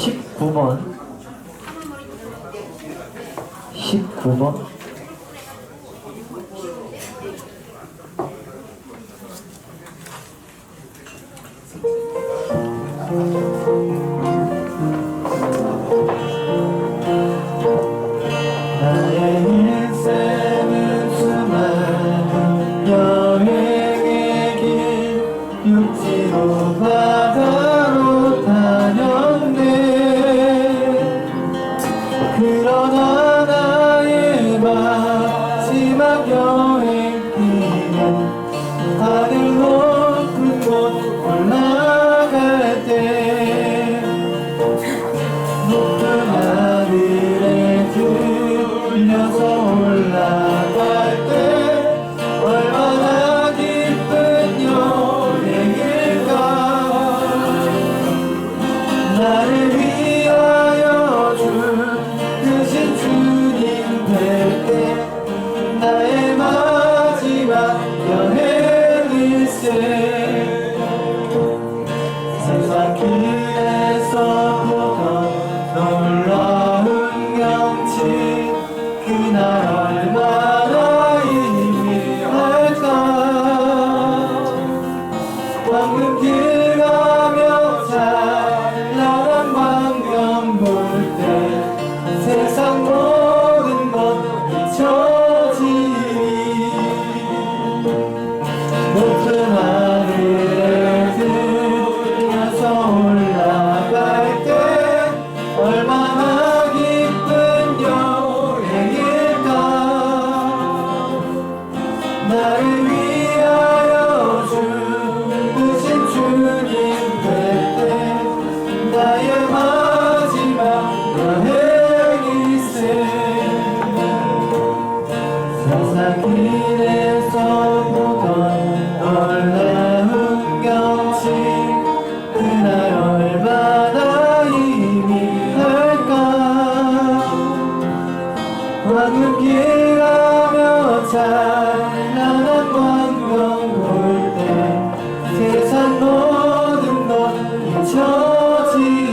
19번 19번 나의 인생은 수많은 여행의 길 육지로 바다로 다녔네. 그러나 나의 마지막 여행길은 하늘 높은 곳 올라갈 때 높은 하늘에 들려서 올라갈 때 얼마나 기쁜 여행일까. 나를 위하여 죽으신 주님 뵐 때 나의 마지막 여행일세. 세상 길에서 보던 놀라운 경치 그날 얼마나 희미할까. 황금길 가며 찬란한 광경 볼 때 세상 모든 것 잊혀지리. 높은 하늘에 들려서 올라갈 때 얼마나 기쁜 여행일까. 나를 위하여 죽으신 주님 뵐 때 나의 마지막 여행일세. 세상 길에서 보던 놀라운 경치 그날 얼마나 희미할까. 황금길 가며 찬란한 광경 볼 때 세상 모든 것 잊혀지리.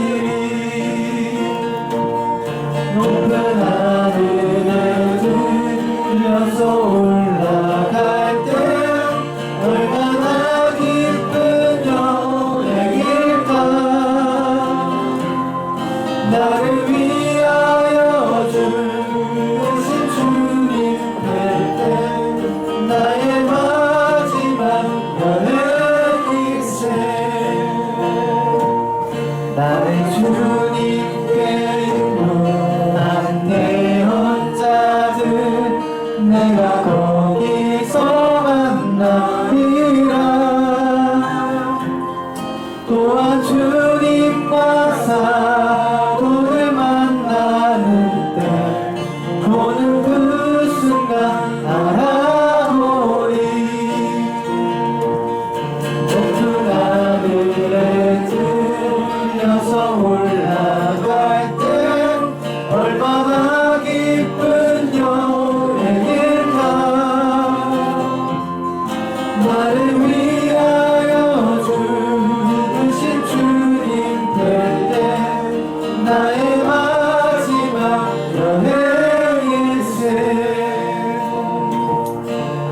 높은 하늘에 들려서 올라갈 때 얼마나 기쁜 여행일까. 나를 위하여 죽으신 주님 뵐 때 나의 마지막 여행일세. 나는 주님께 인도한 자들 내가 거기서 만나리라. 또한 주님과 사도를 만나는 때 보는 그 순간 알아보리. 높은 하늘에 들려서 올라갈 때 얼마나 기쁜 여행일까. 나를 위하여 죽으신 주님 뵐 때 나의 마지막 여행일세.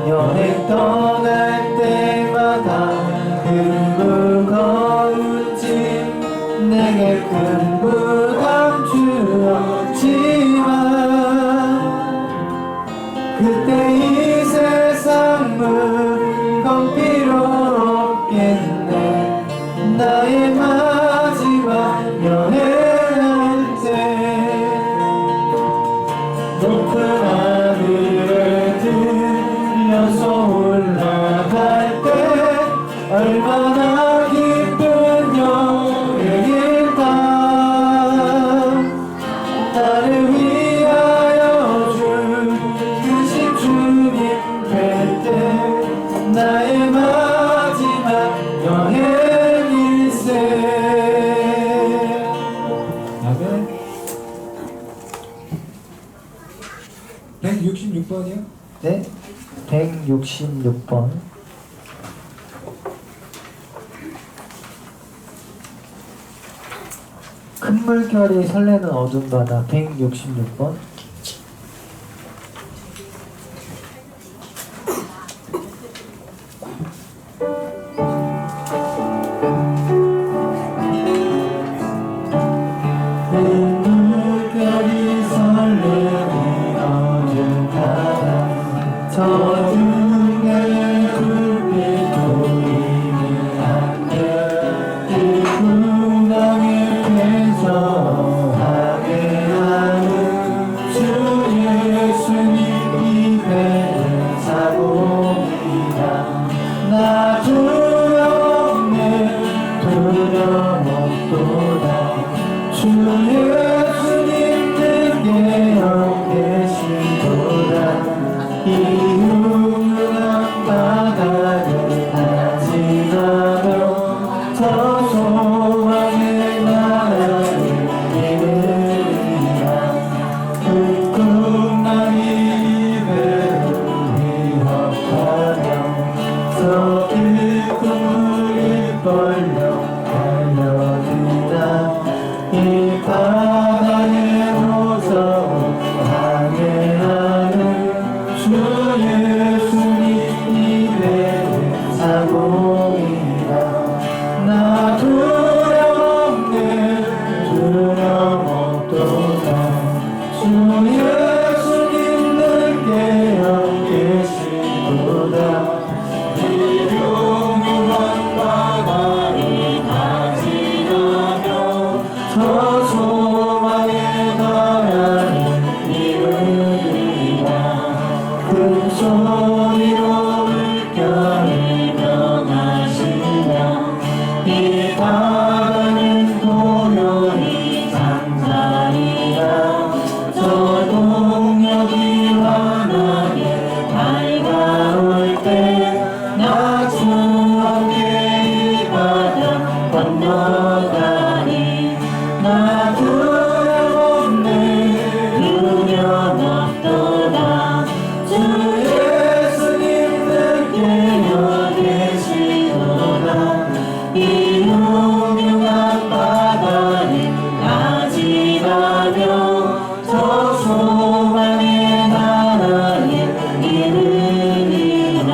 여행 떠날 때마다 그 무거운지 내게 큰 부담 주었지만 그때 이 세상 물건 필요 없겠네. 나의 마지막 여행할 때 높은 하늘에 들려서 올라갈 때 얼마나 기쁜 여행일까. 나를 위하여 죽으신 주님 뵐 때 나의 마지막 여행일세. 아멘. 166번이요? 네, 166번. 큰 물결이 설레는 어두운 바다 166번. 물결이 설레는 어두운 바다 저 중간에 불빛 보이는 하늘 이 풍랑에 대처하게 하는 주 예수님 이배를 사고이다 나 두렵네 두려움 없도다 주 예수님 내게 계시도다 이 흉흉한 바다를 다 지나며 저 소망의 나라를 이루리라 풍랑이 배를 위협하며 저 깊은 물이 벌려 달려든다 이 바다에 무서워하게 하는 주 예수님 이배를 사고이다 나 두려움네 두려움 없도다 주 예수님 내게 계시도다 이 흉흉한 바다를 다 지나며 저 소망의 나라를 이루리라 큰 소리로 물결을 명하시며 이 바다는 고요히 잠자리라 저 동력이 환하게 밝아올 때 나 주와 함께 이 바다 건너가리 나 두렵네 두려움 없도다 주 예수님 내게 계시도다 이 흉흉한 바다를 다 지나며 저 소망의 나라에 이르리라.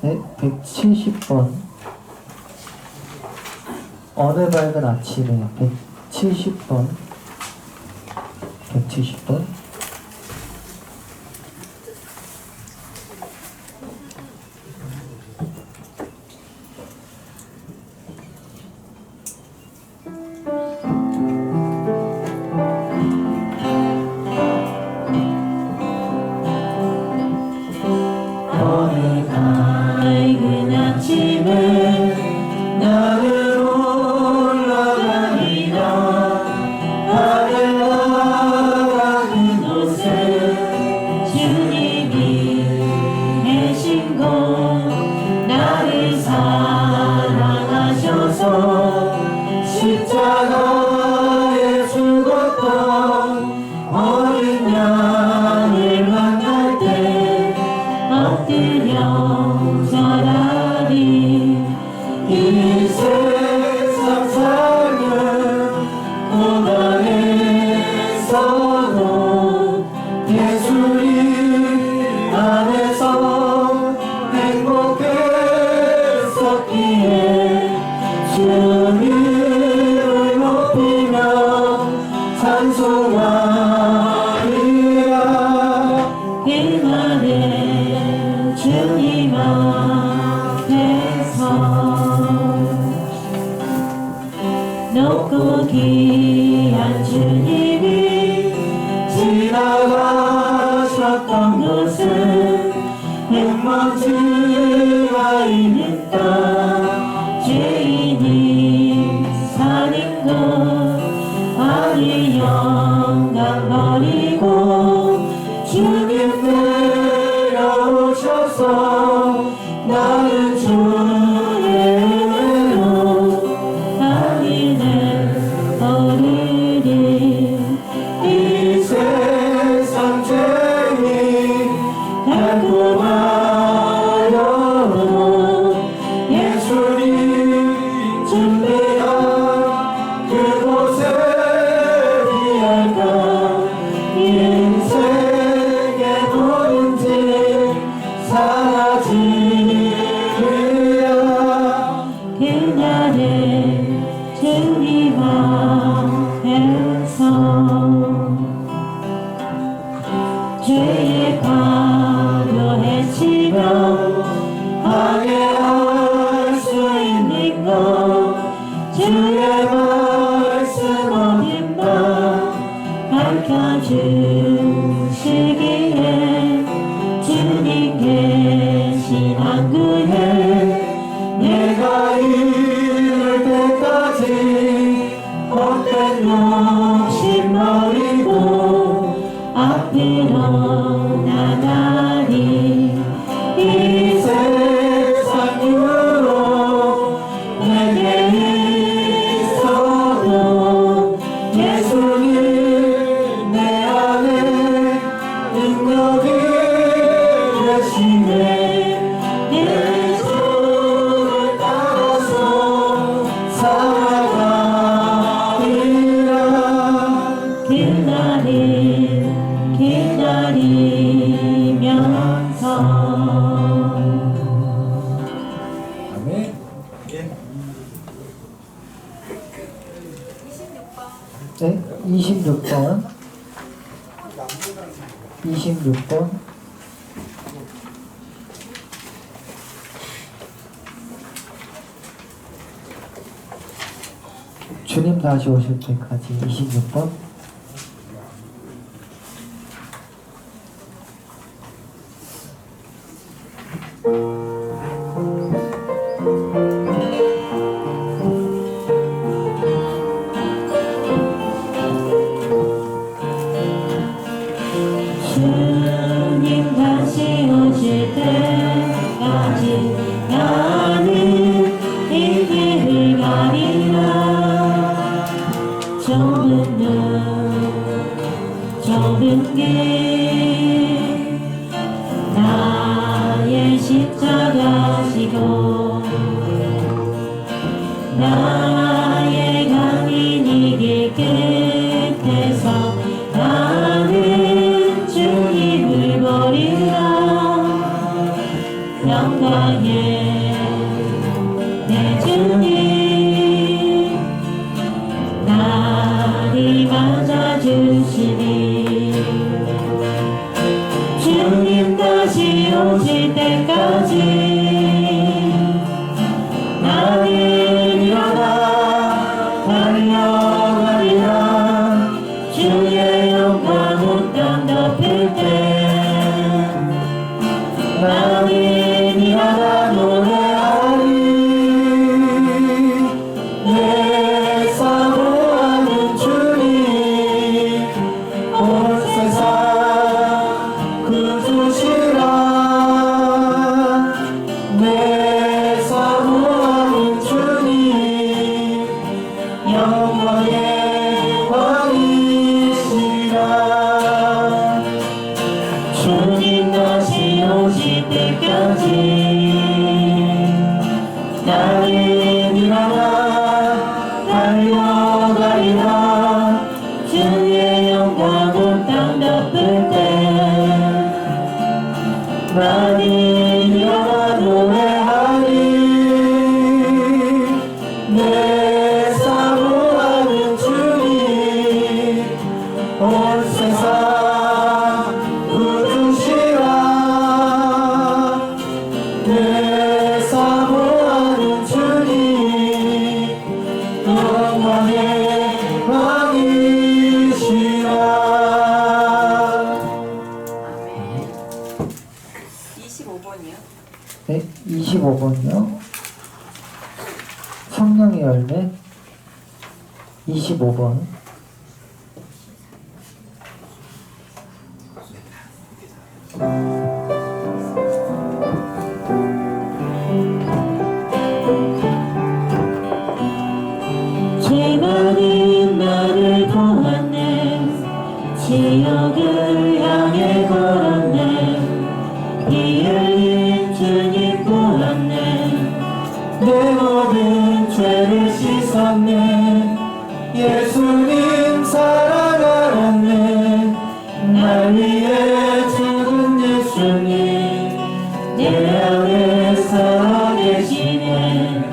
네, 170번. 어느 밝은 아침에 170번. 170번. 어느 밝은 아침에 나를 올라가리라 하늘 나라 그곳에 주님이 계신 곳 나를 사랑하셔서 십자가에 죽었던 어린 양을 만날 때 엎드려 절하리 이 세상 살면 고단했어도 예수님 안에서 행복했었기에 주님을 높이며 찬송하리라 그날에 주님 앞에서 높고 귀한 주님이 지나가셨던 곳은 흙먼지가 있는 땅 죄인이 사는 곳 아니 영광 버리고 주님 내려오셔서 나는 주의 은혜로 하늘에 오르리 준비한 그곳에 피할까 인생의 뭐든지 사라지리라 그날의 주님 앞에서 죄의 파도 헤치며 항해할 수 있는 것 주의 말씀 어딘가 밝혀주시기에 주님 계신 항구에 내가 이룰 때까지 헛된 욕심 버리고 앞으로 나가리 이 세상 이후로 내게 있어도 예수님 내 안에 능력이 되시네 내 주를 따라서 살아가리라 그날을 기다리면서 아멘. 네, 26번. 26번. 주님 다시 오실 때까지 26번. 주님 다시 오실 때까지 나는 이 길을 가리라 좁은 길 나의 십자가 지고 나의 강인 이 길 끝에서 나는 주님을 버리라 영광의 내 주님 나를 맞아주시니 주님 다시 오실 때까지 나는 일어나 달려가리라 주의 영광 온 땅 덮을 때 나는 일어나 노래하리 내 사모하는 주님 온 세상 구주시라 내 사모하는 주님 영광의 왕이시라 주님 다시 오실 때까지 나는 일어나 달려가리라 주의 영광 온 땅 덮을 때 나는 일어나 노래하리 내 사모하는 주님 온 세상 구주시라 내 사모하는 주님 영광의 왕이시라 25번이요? 네, 25번이요. 성령의 열매. 25번. 죄 많은 나를 보았네 지옥을 향해 걸었네 피 흘린 주님 보았네 내 모든 죄를 씻었네. 예수님 사랑하네. 날 위해 죽은 예수님 내 안에 살아계시네.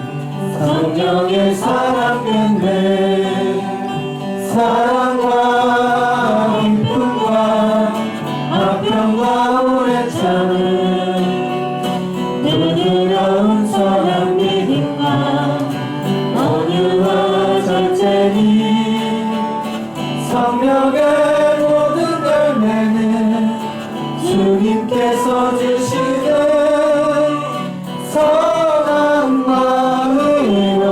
성령의 사랑했네. 사랑과 기쁨과 화평과 오래 참음 부드러운 선한 믿음과 온유와 절제니 성령의 모든 열매는 주님께서 주시는 선한 마음과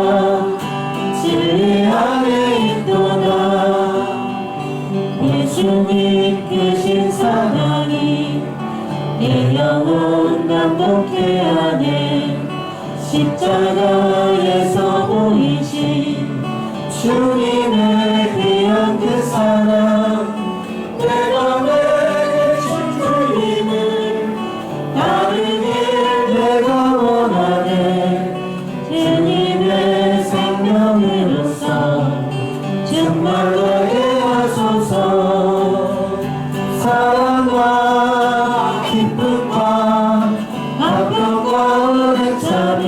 진리 안에 있도다. 예수님 크신 사랑이 내 영혼 감독케 하네. 십자가에서 보이신 주님의 귀한 그 사랑 내가 내게 준 주님을 다른 길 내가 원하네. 주님의 생명으로서 정말나게 하소서. 사랑과 기쁨과 화평과 오래 참음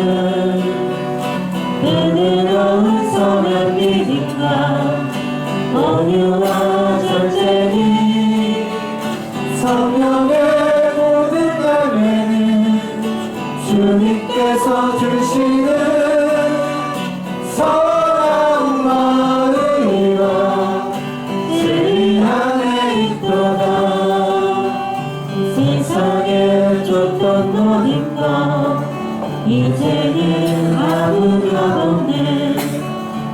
부드러운 선한 믿음과 온유와 절제니 성령의 모든 열매는 주님께서 주시는 선한 마음과 진리 안에 있도다. 세상에 줬던 모든 것 이제는 아무가 없네.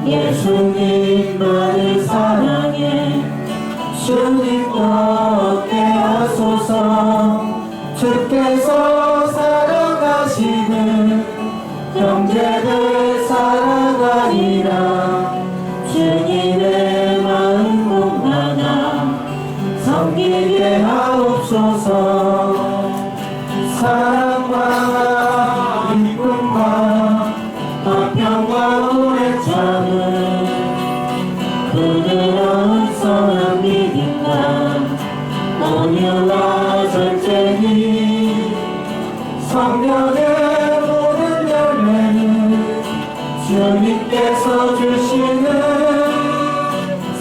예수님만을 사랑해. 주님과 함께 하소서. 주께서 사랑하시는 형제들 사랑하리라. 주님의 마음 공하나 섬기게 하옵소서. 사랑과 기쁨과 화평과 오래 참음 부드러운 선한 믿음과 온유와 절제니 성령의 모든 열매는 주님께서 주시는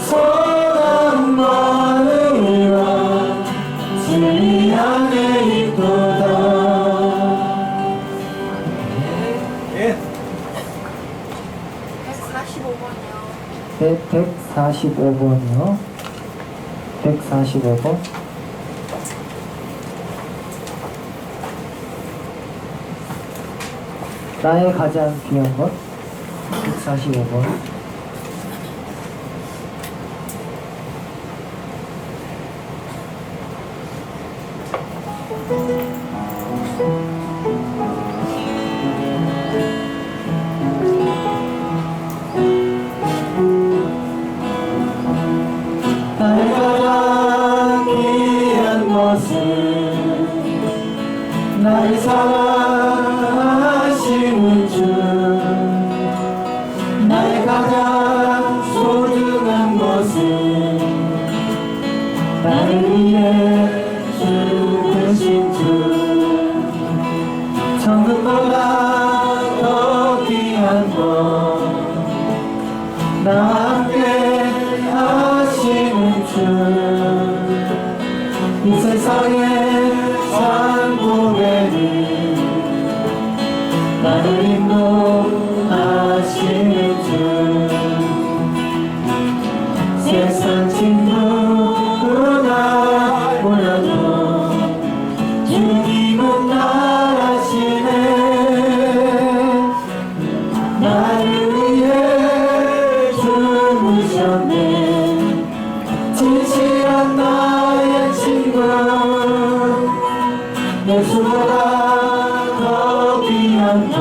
선한 마음과 진리 안에 있도다. 145번이요. 145번이요. 145번. 나의 가장 귀한 것. 145번. 나의 가장 귀한 것은 나를 사랑하시는 주. 나의 가장 소중한 것은 나를 위해 죽으신 주. 천국보다 더 귀한 것 나와 함께 하시는 주. 이 세상의 산고개를 나를 인도하시는 주. 세상 친구나 몰라도 주님은 나시네. 나를 위해 죽으셨네. 진실한 나의 친구. 예수보다 더 귀한 것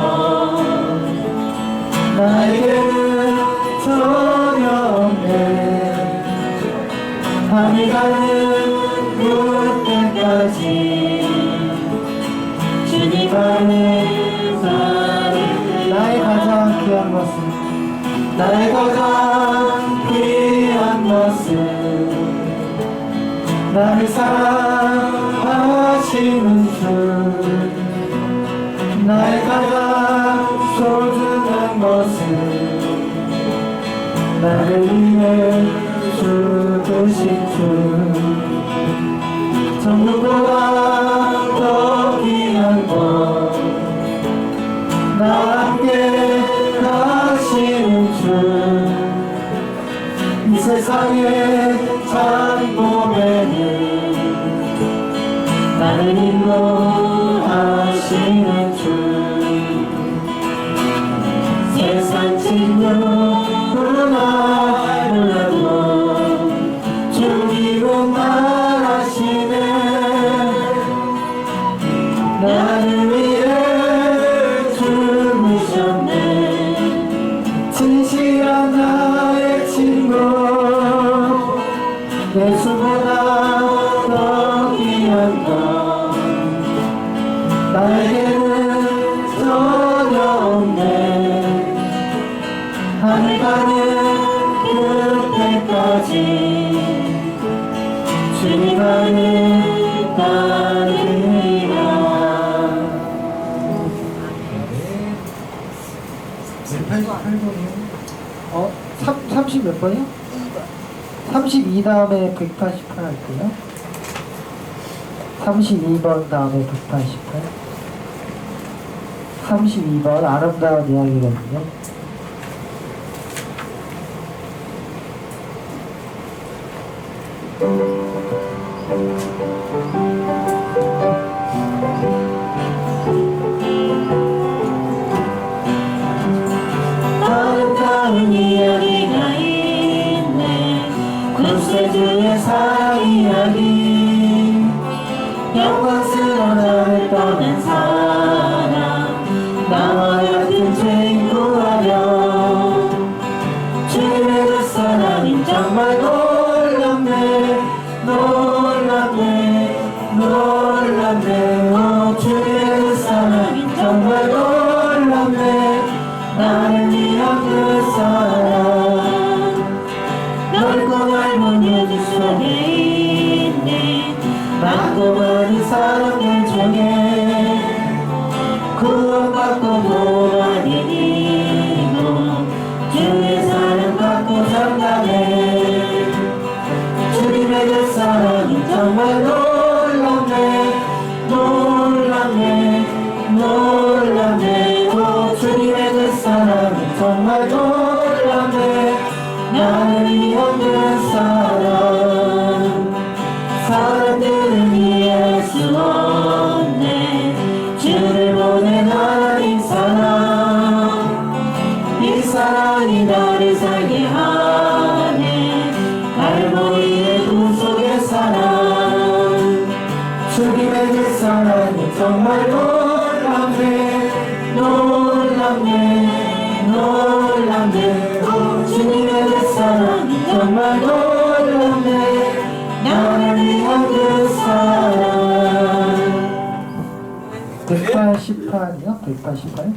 나에게는 전혀 없네. 밤이 가는 그때까지 주님 안에 사는 나의 가장 귀한 것은 나의 가장 귀한 것은 나를 사랑하시는 주 나의 가장 소중한 것은 나를 위해 죽으신 주 전부보다 더 귀한 것 나와 함께 가시는 주 이 세상의 장보배는 나를 인도하시는 주 세상 친구나 몰라도 주 이름 말하시네 나를 위해 죽으셨네 진실한 나의 친구 예수보다 더 귀한 것 나에게는 전혀 없네 하늘 가는 끝에까지 주님만을 따르리라 30 몇 번이요? 32 다음에 188 할게요. 32번 다음에 188. 32번 아름다운 이야기거든요. 아름다운 이야기가 있네 구세주의 사랑 이야기 영광스러운 나를 떠난 사랑 나와 같은 죄인 구하려 주님의 그 사랑이 정말 놀랍네 놀랍네 놀랍네 오 주님의 그 사랑이 정말 놀랍네 나를 위한 그 사랑 넓고 넓은 우주 속에 있네 많고 많은 사람들 중에 구원받고 구원받은 이고 주의 사랑 받고 산다네 주님의 그 사랑이 정말 놀랍네 놀랍네 놀랍네 오 주님의 그 사랑이 정말 놀랍네 나를 위한 그 사랑 사람들은 이해할 수 없네 주를 보낸 하나님 사랑 이 사랑이 나를 살게 하네 갈보리의 구속의 사랑 주님의 그 사랑이 정말 놀랍네 놀랍네 놀랍네 오 주님의 그 사랑이 정말 놀랍네 나를 위한 그 사랑 188이요? 188?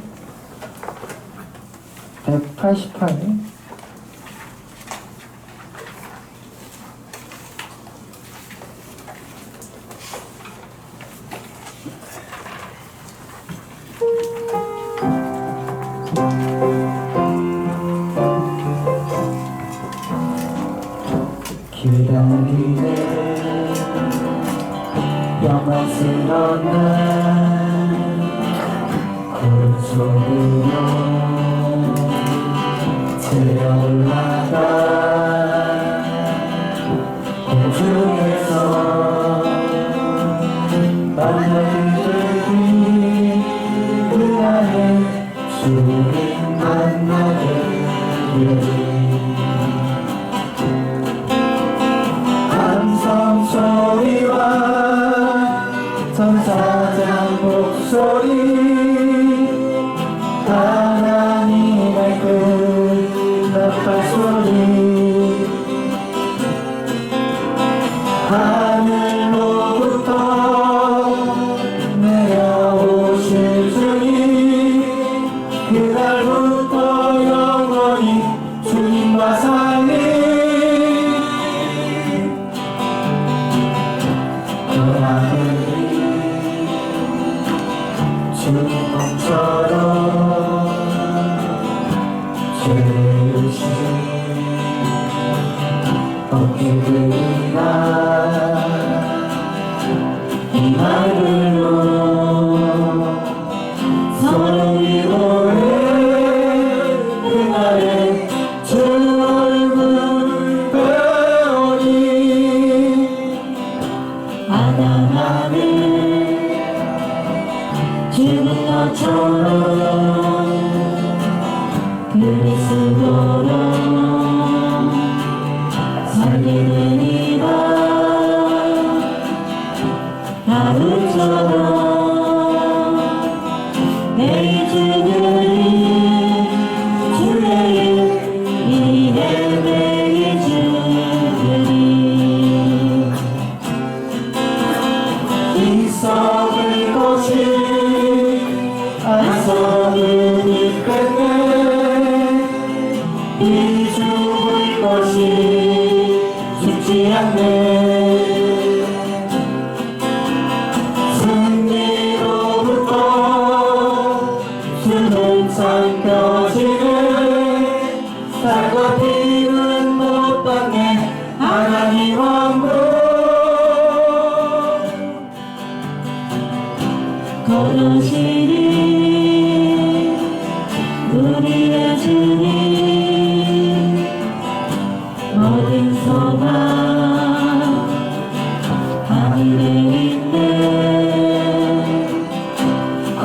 188. 기다리네 영광스러운 날 구름 속으로 새어 올라가 공중에서 만나기 그 안에 주님 만나게 함성 소리와 천사장 목소리 하나님의 그 나팔 소리 하늘로부터 내려오실 주님 그날부터 죄의식 없게 되리라 이 말들로 서로 위로해 그날의 주 얼굴 배우니 아담아는 죽은 것처럼 그리스도로 살게 되리라 하루처럼 내일 주들이 주의 이 예배의 주들이 이 썩을 것이 안 썩으니 빼네 이 죽을 것이 죽지 않네 승리로부터 수는 삼켜지네 쌀과 피는 못 받네 하나님 왕국 걸으시니 우리의 주님 어디서나 하늘에 있네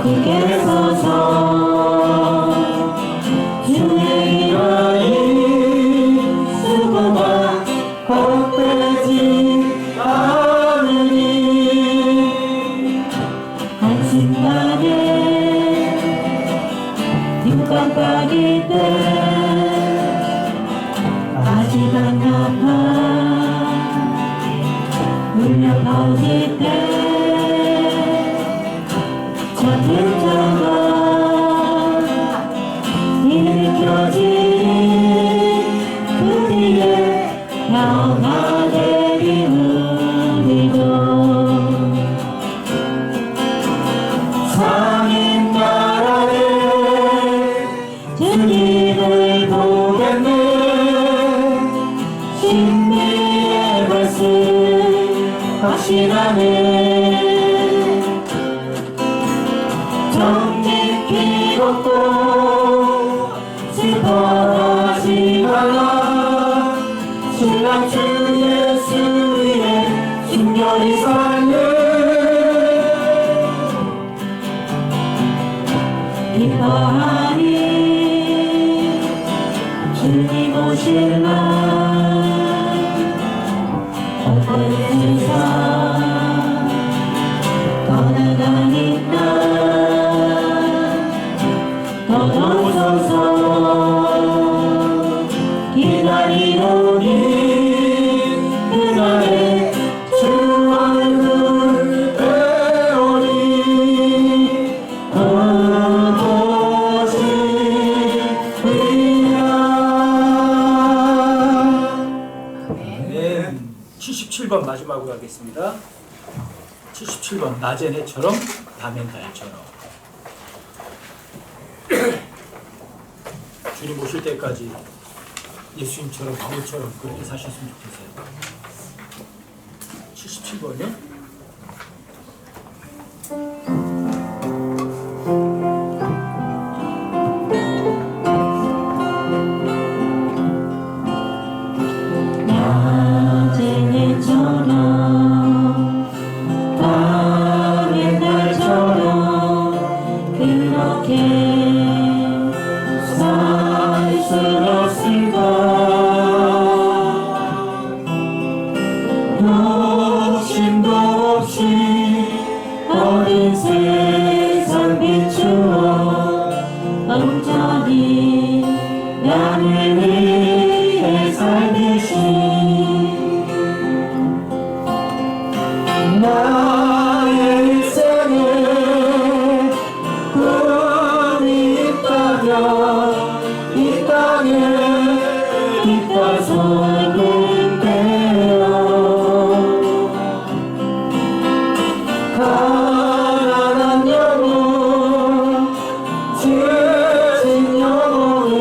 굳게 서서 주의 이러니 수고가 헛되지 않으니 한순간에 눈 깜빡일 때 아직 안 아파 울려 퍼질 때 전쟁터가 일으켜지니 그 뒤에 평안되리 우리도 상인 나라에 주님을 보겠네 신비의 말씀 확신하네 정직히 걷고 슬퍼하지 말라 신랑 주 예수 위에 순결히 살네 기뻐하니 주님 오실 날 어떤 세상 떠나가는 날 더더워서 기다리노니 그날의 주 얼굴 배우니 보시리라 77번 마지막으로 하겠습니다. 77번 낮엔 해처럼 밤엔 달처럼. 주님 오실 때까지 예수님처럼 바울처럼 그렇게 사셨으면 좋겠어요. 77번이요? 낮엔 해처럼 밤엔 달처럼 그렇게 살 수 없을까 욕심도 없이 어린 세상 비추어 온전히 나를 위해 살듯이 나의 일생에 꿈이 있다면 이 땅에 빛과 소금 되어 가난한 영혼 지친 영혼을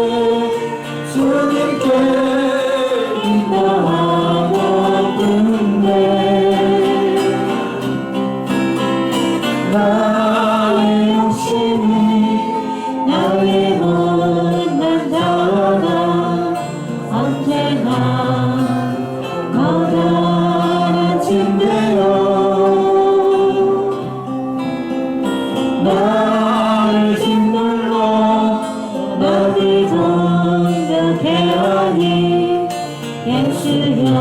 공격해하니 예수여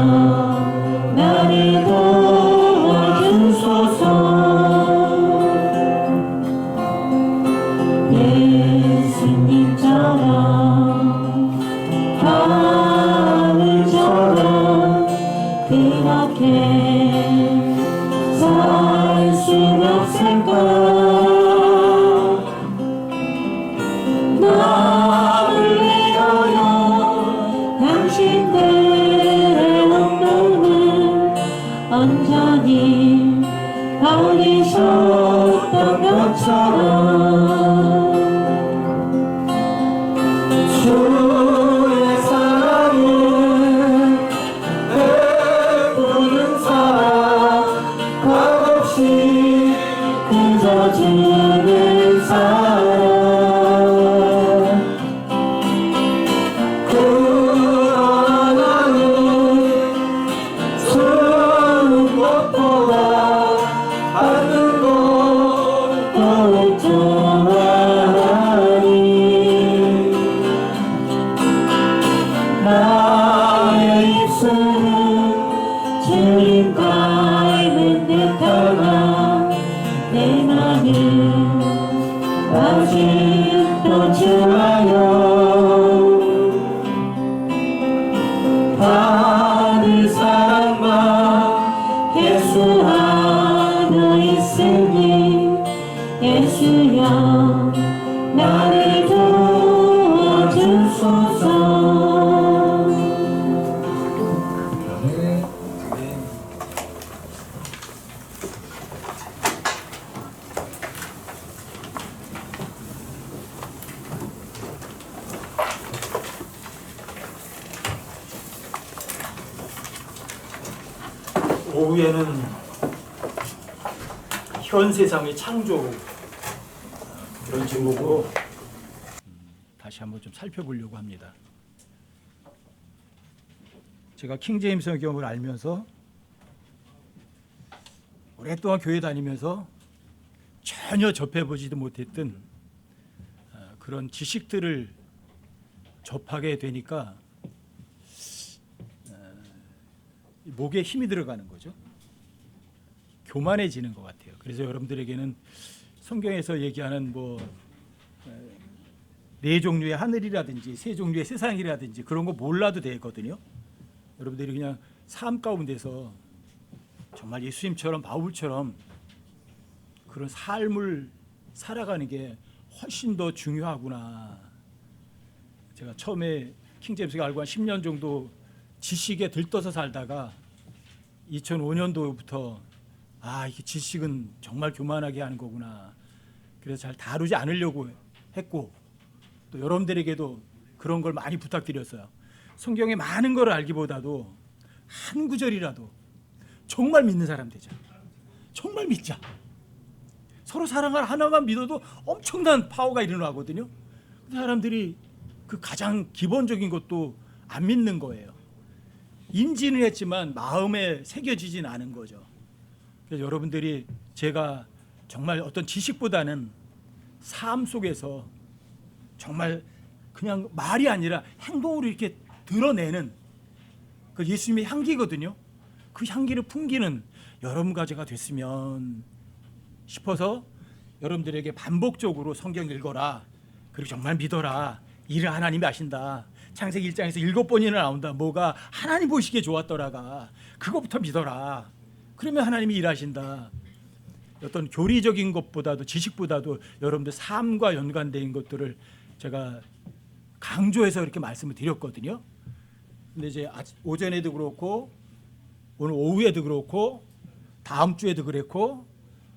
나를 도와주소서. 예수님처럼 하늘처럼 그렇게 살 수 없을까. 나를 위하여 당신들의 운명을 온전히 버리셨던 것처럼 주의 사랑은 베푸는 사랑 값없이 그저 주는 사랑. 그러나 나는 주는 것보다 받는 것 더욱 좋아하니 나의 입술은 주님 닮은 듯하나 내 맘은 아직도 좋아요. 하늘 사랑과 예수 안에 있으니 예수여 나를 도와주소서. 오후에는 현 세상의 창조 그런 제목으로 다시 한번 좀 살펴보려고 합니다. 제가 킹제임스 성경을 알면서 오랫동안 교회 다니면서 전혀 접해보지도 못했던 그런 지식들을 접하게 되니까 목에 힘이 들어가는 거죠. 교만해지는 것 같아요. 그래서 여러분들에게는 성경에서 얘기하는 네 종류의 하늘이라든지 세 종류의 세상이라든지 그런 거 몰라도 되거든요. 여러분들이 그냥 삶 가운데서 정말 예수님처럼 바울처럼 그런 삶을 살아가는 게 훨씬 더 중요하구나. 제가 처음에 킹제임스가 알고 한 10년 정도 지식에 들떠서 살다가 2005년도부터 이게 지식은 정말 교만하게 하는 거구나. 그래서 잘 다루지 않으려고 했고 또 여러분들에게도 그런 걸 많이 부탁드렸어요. 성경에 많은 걸 알기보다도 한 구절이라도 정말 믿는 사람 되자. 정말 믿자. 서로 사랑을 하나만 믿어도 엄청난 파워가 일어나거든요. 사람들이 그 가장 기본적인 것도 안 믿는 거예요. 인지는 했지만 마음에 새겨지진 않은 거죠. 그래서 여러분들이 제가 정말 어떤 지식보다는 삶 속에서 정말 그냥 말이 아니라 행동으로 이렇게 드러내는 그 예수님의 향기거든요. 그 향기를 풍기는 여러분과 제가 됐으면 싶어서 여러분들에게 반복적으로 성경 읽어라. 그리고 정말 믿어라. 일을 하나님이 하신다. 창세기 1장에서 7번이나 나온다. 뭐가 하나님 보시기에 좋았더라가. 그것부터 믿어라. 그러면 하나님이 일하신다. 어떤 교리적인 것보다도 지식보다도 여러분들 삶과 연관된 것들을 제가 강조해서 이렇게 말씀을 드렸거든요. 근데 이제 오전에도 그렇고 오늘 오후에도 그렇고 다음 주에도 그랬고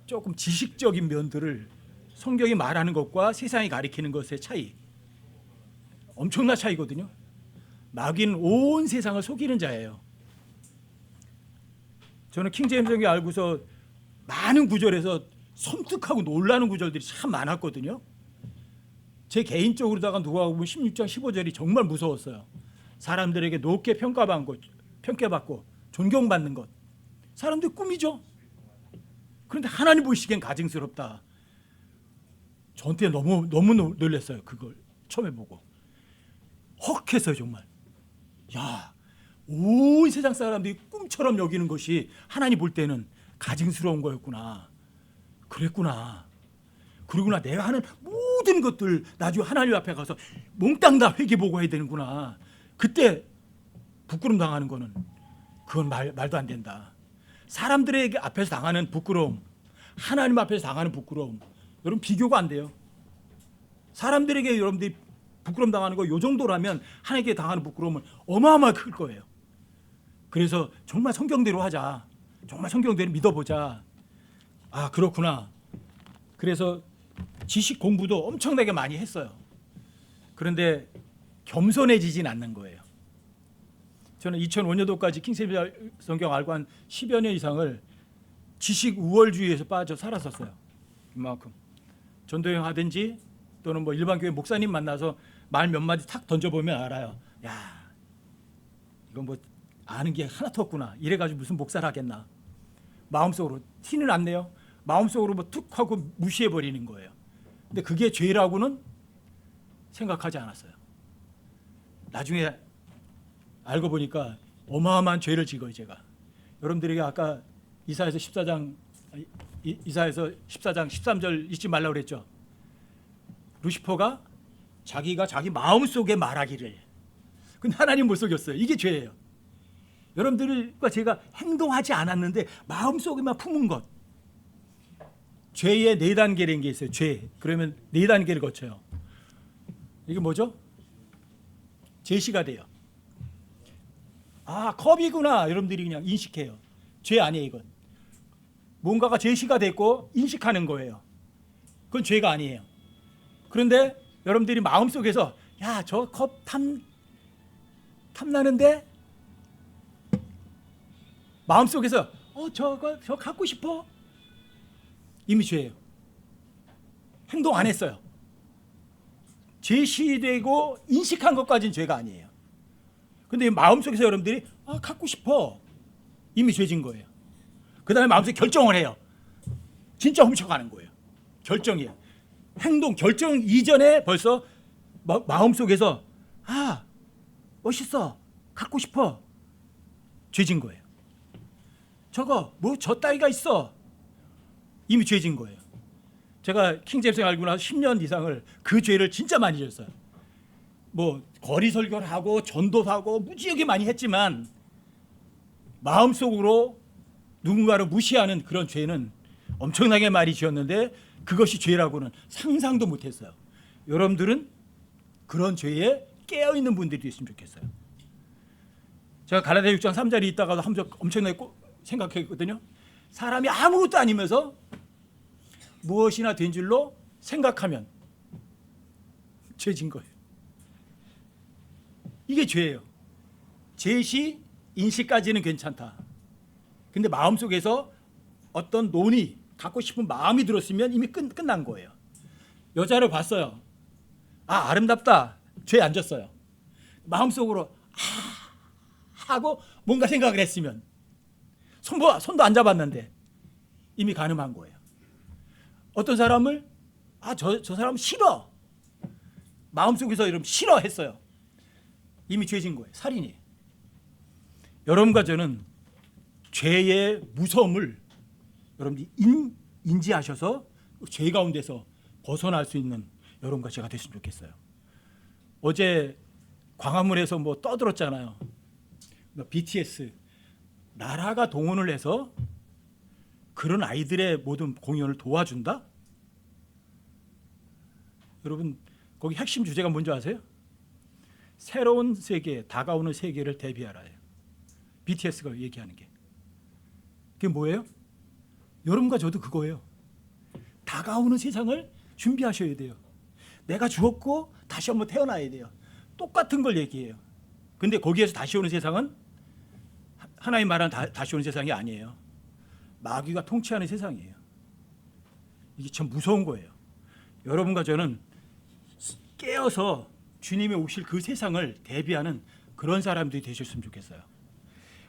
조금 지식적인 면들을 성경이 말하는 것과 세상이 가리키는 것의 차이, 엄청난 차이거든요. 마귀는 온 세상을 속이는 자예요. 저는 킹제임스 성경 알고서 많은 구절에서 섬뜩하고 놀라는 구절들이 참 많았거든요. 제 개인적으로다가 누가 보면 16장 15절이 정말 무서웠어요. 사람들에게 높게 평가받고 존경받는 것. 사람들 꿈이죠. 그런데 하나님 보시기엔 가증스럽다. 저한테 너무 놀랐어요. 그걸 처음에 보고. 헉했어요 정말. 야, 온 세상 사람들이 꿈처럼 여기는 것이 하나님 볼 때는 가증스러운 거였구나. 그랬구나. 그러구나. 내가 하는 모든 것들 나중에 하나님 앞에 가서 몽땅 다 회개보고 해야 되는구나. 그때 부끄럼 당하는 거는 그건 말도 안 된다. 사람들에게 앞에서 당하는 부끄러움, 하나님 앞에서 당하는 부끄러움, 여러분 비교가 안 돼요. 사람들에게 여러분들이 부끄럼 당하는 거 요 정도라면 하나님께 당하는 부끄러움은 어마어마하게 클 거예요. 그래서 정말 성경대로 하자. 정말 성경대로 믿어보자. 아, 그렇구나. 그래서 지식 공부도 엄청나게 많이 했어요. 그런데 겸손해지진 않는 거예요. 저는 2005년도까지 킹스제임스 성경 알고 한 10여 년 이상을 지식 우월주의에서 빠져 살았었어요. 이만큼. 전도여행 하든지 또는 뭐 일반 교회 목사님 만나서 말 몇 마디 탁 던져보면 알아요. 야, 이건 뭐 아는 게 하나도 없구나. 이래가지고 무슨 목사를 하겠나. 마음속으로 티는 안 내요. 마음속으로 뭐 툭 하고 무시해버리는 거예요. 근데 그게 죄라고는 생각하지 않았어요. 나중에 알고 보니까 어마어마한 죄를 지어요 제가. 여러분들에게 아까 이사야서 14장 13절 잊지 말라고 그랬죠. 루시퍼가 자기가 자기 마음속에 말하기를. 근데 하나님 못 속였어요. 이게 죄예요. 여러분들과 제가 행동하지 않았는데 마음속에만 품은 것. 죄의 4단계라는 게 있어요. 죄. 그러면 4단계를 거쳐요. 이게 뭐죠? 제시가 돼요. 아, 컵이구나. 여러분들이 그냥 인식해요. 죄 아니에요, 이건. 뭔가가 제시가 됐고 인식하는 거예요. 그건 죄가 아니에요. 그런데 여러분들이 마음속에서 야, 저 컵 탐나는데? 마음속에서 저 갖고 싶어? 이미 죄예요. 행동 안 했어요. 제시되고 인식한 것까지는 죄가 아니에요. 근데 마음속에서 여러분들이 갖고 싶어. 이미 죄진 거예요. 그 다음에 마음속에 결정을 해요. 진짜 훔쳐가는 거예요. 결정이에요. 행동, 결정 이전에 벌써 마음속에서 멋있어. 갖고 싶어. 죄진 거예요. 저거 뭐 저 따위가 있어. 이미 죄진 거예요. 제가 킹제임스 알고 나서 10년 이상을 그 죄를 진짜 많이 졌어요. 뭐 거리 설교를 하고 전도도 하고 무지하게 많이 했지만 마음속으로 누군가를 무시하는 그런 죄는 엄청나게 많이 지었는데 그것이 죄라고는 상상도 못했어요. 여러분들은 그런 죄에 깨어있는 분들이 됐으면 좋겠어요. 제가 갈라디아 6장 3절에 있다가도 엄청나게 생각했거든요. 사람이 아무것도 아니면서 무엇이나 된 줄로 생각하면 죄진 거예요. 이게 죄예요. 제시, 인식까지는 괜찮다. 근데 마음속에서 어떤 논의, 갖고 싶은 마음이 들었으면 이미 끝난 거예요. 여자를 봤어요. 아름답다. 죄 안 졌어요. 마음속으로 하고 뭔가 생각을 했으면 손도 안 잡았는데 이미 가늠한 거예요. 어떤 사람을 저 사람 싫어. 마음속에서 여러분 싫어했어요. 이미 죄진 거예요. 살인이에요. 여러분과 저는 죄의 무서움을 여러분이 인지하셔서 죄 가운데서 벗어날 수 있는 여러분과 제가 됐으면 좋겠어요. 어제 광화문에서 뭐 떠들었잖아요. BTS 나라가 동원을 해서 그런 아이들의 모든 공연을 도와준다? 여러분 거기 핵심 주제가 뭔지 아세요? 새로운 세계, 다가오는 세계를 대비하라예요. BTS가 얘기하는 게. 그게 뭐예요? 여러분과 저도 그거예요. 다가오는 세상을 준비하셔야 돼요. 내가 죽었고 다시 한번 태어나야 돼요. 똑같은 걸 얘기해요. 근데 거기에서 다시 오는 세상은 하나님 말하는 다시 오는 세상이 아니에요. 마귀가 통치하는 세상이에요. 이게 참 무서운 거예요. 여러분과 저는 깨어서 주님이 오실 그 세상을 대비하는 그런 사람들이 되셨으면 좋겠어요.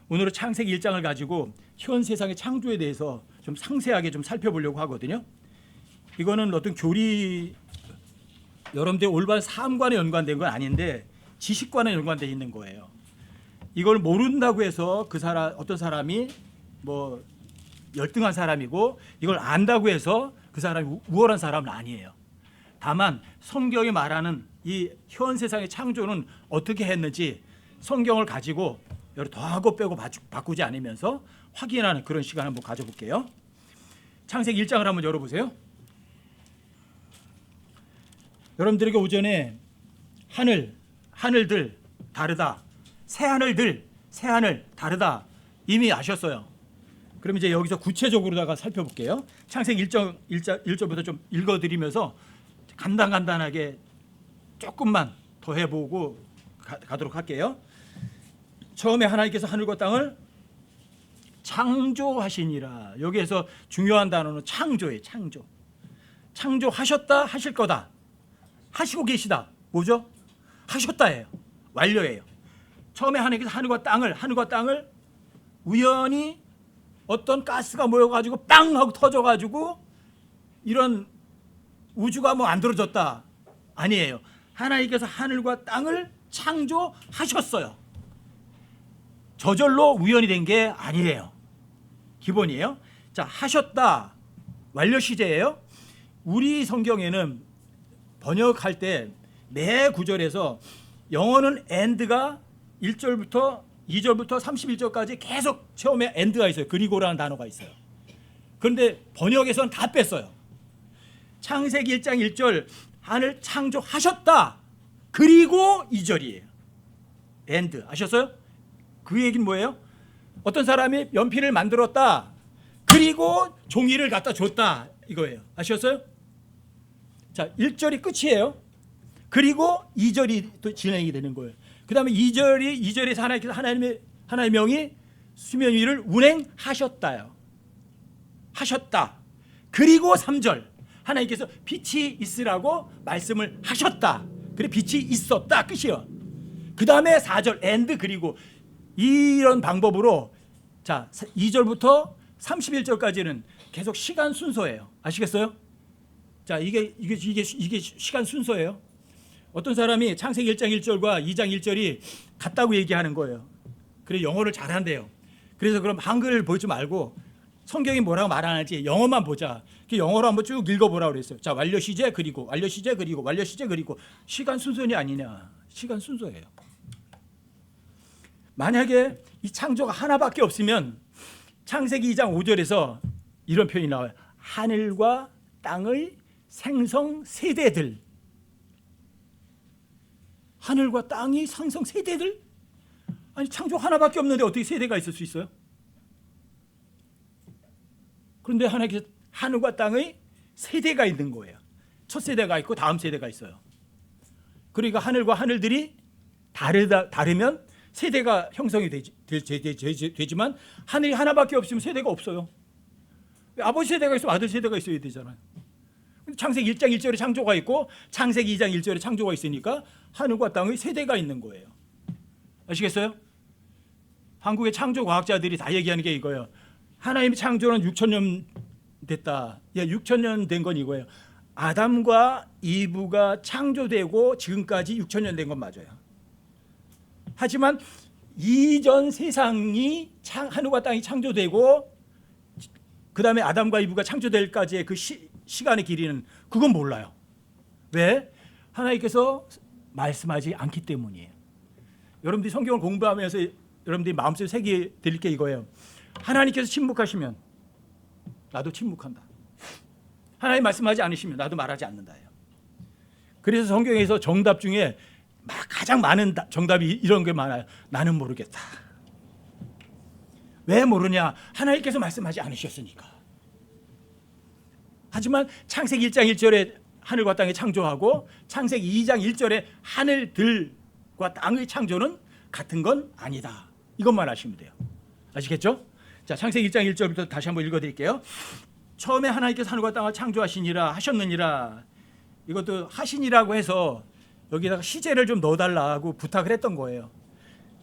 오늘은 창세기 1장을 가지고 현 세상의 창조에 대해서 좀 상세하게 좀 살펴보려고 하거든요. 이거는 어떤 교리 여러분들의 올바른 삶과는 연관된 건 아닌데 지식과는 연관되어 있는 거예요. 이걸 모른다고 해서 그 사람 어떤 사람이 뭐 열등한 사람이고 이걸 안다고 해서 그 사람이 우월한 사람은 아니에요. 다만 성경이 말하는 이 현 세상의 창조는 어떻게 했는지 성경을 가지고 여러 더하고 빼고 바꾸지 않으면서 확인하는 그런 시간 한번 가져볼게요. 창세기 1장을 한번 열어보세요. 여러분들에게 오전에 하늘들 다르다, 새하늘 다르다 이미 아셨어요. 그럼 이제 여기서 구체적으로다가 살펴볼게요. 창세기 1절부터 좀 읽어드리면서 간단하게 조금만 더 해보고 가도록 할게요. 처음에 하나님께서 하늘과 땅을 창조하시니라. 여기에서 중요한 단어는 창조예요. 창조하셨다, 하실 거다, 하시고 계시다. 뭐죠? 하셨다예요. 완료예요. 처음에 하나님께서 하늘과 땅을 우연히 어떤 가스가 모여가지고 빵 하고 터져가지고 이런 우주가 뭐 만들어졌다 아니에요. 하나님께서 하늘과 땅을 창조하셨어요. 저절로 우연히 된 게 아니래요. 기본이에요. 자, 하셨다 완료 시제예요. 우리 성경에는 번역할 때 매 구절에서 영어는 and가 1절부터 2절부터 31절까지 계속 처음에 and가 있어요. 그리고라는 단어가 있어요. 그런데 번역에서는 다 뺐어요. 창세기 1장 1절 하늘 창조하셨다. 그리고 2절이에요. and 아셨어요? 그 얘기는 뭐예요? 어떤 사람이 연필을 만들었다. 그리고 종이를 갖다 줬다. 이거예요. 아셨어요? 자, 1절이 끝이에요. 그리고 2절이 또 진행이 되는 거예요. 그 다음에 2절에서 하나님께서 하나님의 명이 수면 위를 운행하셨다요. 하셨다. 그리고 3절 하나님께서 빛이 있으라고 말씀을 하셨다. 그래 빛이 있었다. 끝이요. 그 다음에 4절 and 그리고 이런 방법으로 자 2절부터 31절까지는 계속 시간 순서예요. 아시겠어요? 자 이게 시간 순서예요. 어떤 사람이 창세기 1장 1절과 2장 1절이 같다고 얘기하는 거예요. 그래 영어를 잘한대요. 그래서 그럼 한글을 보지 말고 성경이 뭐라고 말하는지 영어만 보자. 영어로 한번 쭉 읽어보라고 그랬어요. 자 완료 시제 그리고 완료 시제 그리고 완료 시제 그리고 시간 순서니 아니냐. 시간 순서예요. 만약에 이 창조가 하나밖에 없으면 창세기 2장 5절에서 이런 표현이 나와요. 하늘과 땅의 생성 세대들. 하늘과 땅이 생성 세대들? 아니 창조 하나밖에 없는데 어떻게 세대가 있을 수 있어요? 그런데 하나님께서 하늘과 땅의 세대가 있는 거예요. 첫 세대가 있고 다음 세대가 있어요. 그러니까 하늘과 하늘들이 다르면 세대가 형성이 되지만 하늘이 하나밖에 없으면 세대가 없어요. 아버지 세대가 있으면 아들 세대가 있어야 되잖아요. 창세기 1장 1절에 창조가 있고 창세기 2장 1절에 창조가 있으니까 하늘과 땅의 세대가 있는 거예요. 아시겠어요? 한국의 창조 과학자들이 다 얘기하는 게 이거예요. 하나님의 창조는 6,000년 됐다. 6,000년 된 건 이거예요. 아담과 이브가 창조되고 지금까지 6,000년 된 건 맞아요. 하지만 이전 세상이 하늘과 땅이 창조되고 그 다음에 아담과 이브가 창조될까지의 그 시간의 길이는 그건 몰라요. 왜? 하나님께서 말씀하지 않기 때문이에요. 여러분들이 성경을 공부하면서 여러분들이 마음속에 새겨 드릴 게 이거예요. 하나님께서 침묵하시면 나도 침묵한다. 하나님 말씀하지 않으시면 나도 말하지 않는다예요. 그래서 성경에서 정답 중에 가장 많은 정답이 이런 게 많아요. 나는 모르겠다. 왜 모르냐? 하나님께서 말씀하지 않으셨으니까. 하지만 창세기 1장 1절에 하늘과 땅이 창조하고 창세기 2장 1절에 하늘들과 땅의 창조는 같은 건 아니다. 이것만 아시면 돼요. 아시겠죠? 자, 창세기 1장 1절부터 다시 한번 읽어드릴게요. 처음에 하나님께서 하늘과 땅을 창조하시니라 하셨느니라. 이것도 하시니라고 해서 여기다가 시제를 좀 넣어달라고 부탁을 했던 거예요.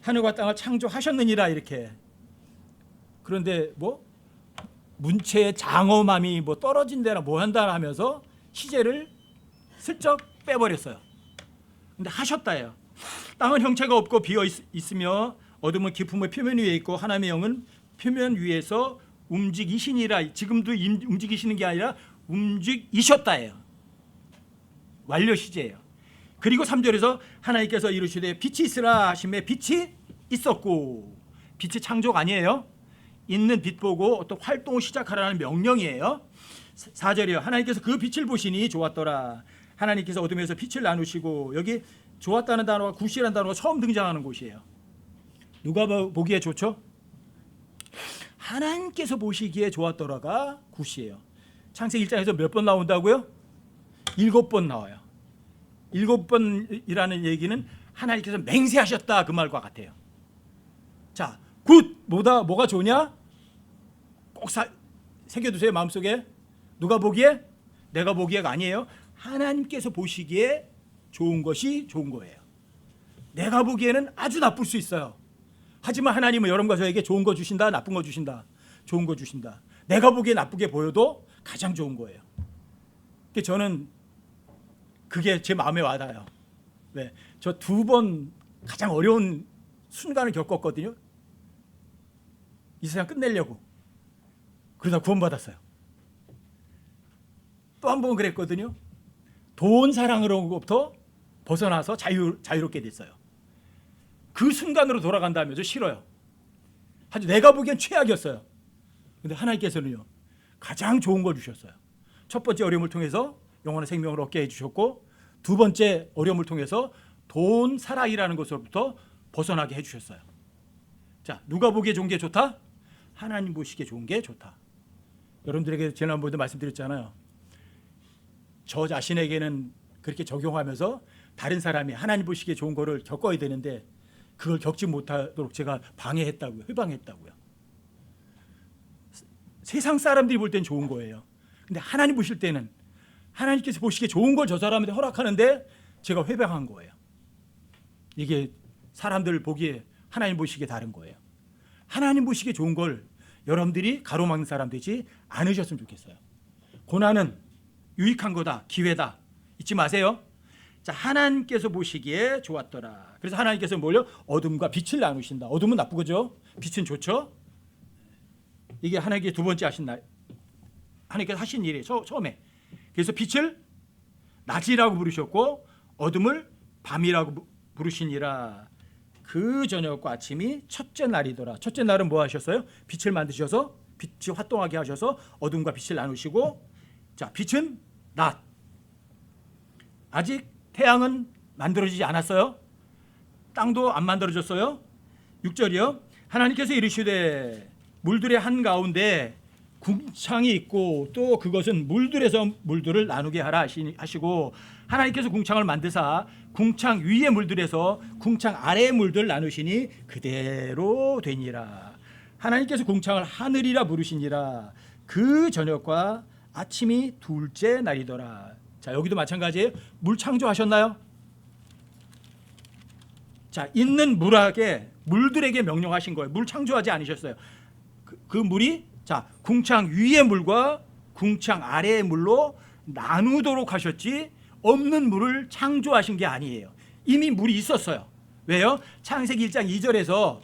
하늘과 땅을 창조하셨느니라 이렇게. 그런데 뭐 문체의 장엄함이 뭐 떨어진다나 뭐 한다 하면서 시제를 슬쩍 빼버렸어요. 근데 하셨다예요. 땅은 형체가 없고 비어 있으며 어둠은 깊음의 표면 위에 있고 하나님의 영은 표면 위에서 움직이시니라. 지금도 움직이시는 게 아니라 움직이셨다예요. 완료 시제예요. 그리고 3절에서 하나님께서 이르시되 빛이 있으라 하심에 빛이 있었고, 빛이 창조가 아니에요. 있는 빛 보고 어떤 활동을 시작하라는 명령이에요. 4절이요. 하나님께서 그 빛을 보시니 좋았더라. 하나님께서 어둠에서 빛을 나누시고, 여기 좋았다는 단어와 굿이라는 단어가 처음 등장하는 곳이에요. 누가 보기에 좋죠? 하나님께서 보시기에 좋았더라가 굿이에요. 창세기 1장에서 몇 번 나온다고요? 7번 나와요. 7번이라는 얘기는 하나님께서 맹세하셨다 그 말과 같아요. 자, 굿 뭐가 좋냐? 꼭 새겨두세요 마음속에. 누가 보기에? 내가 보기에가 아니에요. 하나님께서 보시기에 좋은 것이 좋은 거예요. 내가 보기에는 아주 나쁠 수 있어요. 하지만 하나님은 여러분과 저에게 좋은 거 주신다, 나쁜 거 주신다. 좋은 거 주신다. 내가 보기에 나쁘게 보여도 가장 좋은 거예요. 저는 그게 제 마음에 와닿아요. 왜? 저 2번 가장 어려운 순간을 겪었거든요. 이 세상 끝내려고. 그러다 구원받았어요. 또 한 번 그랬거든요. 돈 사랑으로부터 벗어나서 자유롭게 됐어요. 그 순간으로 돌아간다면 저 싫어요. 아주 내가 보기엔 최악이었어요. 근데 하나님께서는요, 가장 좋은 걸 주셨어요. 첫 번째 어려움을 통해서 영원한 생명을 얻게 해주셨고, 2번째 어려움을 통해서 돈 사랑이라는 것으로부터 벗어나게 해주셨어요. 자, 누가 보기에 좋은 게 좋다? 하나님 보시기에 좋은 게 좋다. 여러분들에게 지난번에도 말씀드렸잖아요. 저 자신에게는 그렇게 적용하면서 다른 사람이 하나님 보시기에 좋은 거를 겪어야 되는데 그걸 겪지 못하도록 제가 방해했다고요. 회방했다고요. 세상 사람들이 볼 땐 좋은 거예요. 근데 하나님 보실 때는 하나님께서 보시기에 좋은 걸 저 사람한테 허락하는데 제가 회방한 거예요. 이게 사람들 보기에 하나님 보시기에 다른 거예요. 하나님 보시기에 좋은 걸 여러분들이 가로막는 사람 되지 않으셨으면 좋겠어요. 고난은 유익한 거다, 기회다. 잊지 마세요. 자, 하나님께서 보시기에 좋았더라. 그래서 하나님께서 뭘요? 어둠과 빛을 나누신다. 어둠은 나쁘죠? 빛은 좋죠? 이게 하나님께 2번째 하신 날, 하나님께서 하신 일이에요. 처음에. 그래서 빛을 낮이라고 부르셨고 어둠을 밤이라고 부르시니라. 그 저녁과 아침이 첫째 날이더라. 첫째 날은 뭐 하셨어요? 빛을 만드셔서 빛이 활동하게 하셔서 어둠과 빛을 나누시고, 자, 빛은 낮. 아직 태양은 만들어지지 않았어요. 땅도 안 만들어졌어요. 6절이요. 하나님께서 이르시되 물들의 한가운데 궁창이 있고 또 그것은 물들에서 물들을 나누게 하라 하시고, 하나님께서 궁창을 만드사 궁창 위의 물들에서 궁창 아래의 물들을 나누시니 그대로 되니라. 하나님께서 궁창을 하늘이라 부르시니라. 그 저녁과 아침이 둘째 날이더라. 자, 여기도 마찬가지예요. 물 창조하셨나요? 자, 있는 물들에게 명령하신 거예요. 물 창조하지 않으셨어요. 그 물이, 자, 궁창 위의 물과 궁창 아래의 물로 나누도록 하셨지 없는 물을 창조하신 게 아니에요. 이미 물이 있었어요. 왜요? 창세기 1장 2절에서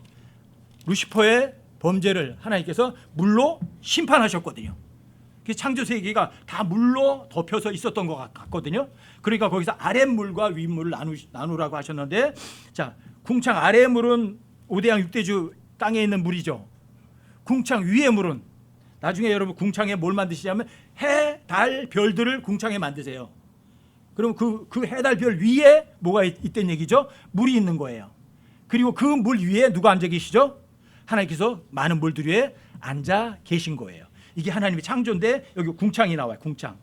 루시퍼의 범죄를 하나님께서 물로 심판하셨거든요. 창조 세계가 다 물로 덮여서 있었던 것 같거든요. 그러니까 거기서 아랫물과 윗물을 나누라고 하셨는데, 자, 궁창 아래의 물은 5대양 6대주 땅에 있는 물이죠. 궁창 위의 물은, 나중에 여러분 궁창에 뭘 만드시냐면 해, 달, 별들을 궁창에 만드세요. 그럼 그 해, 달, 별 위에 뭐가 있다는 얘기죠? 물이 있는 거예요. 그리고 그 물 위에 누가 앉아 계시죠? 하나님께서 많은 물들 위에 앉아 계신 거예요. 이게 하나님의 창조인데 여기 궁창이 나와요. 궁창.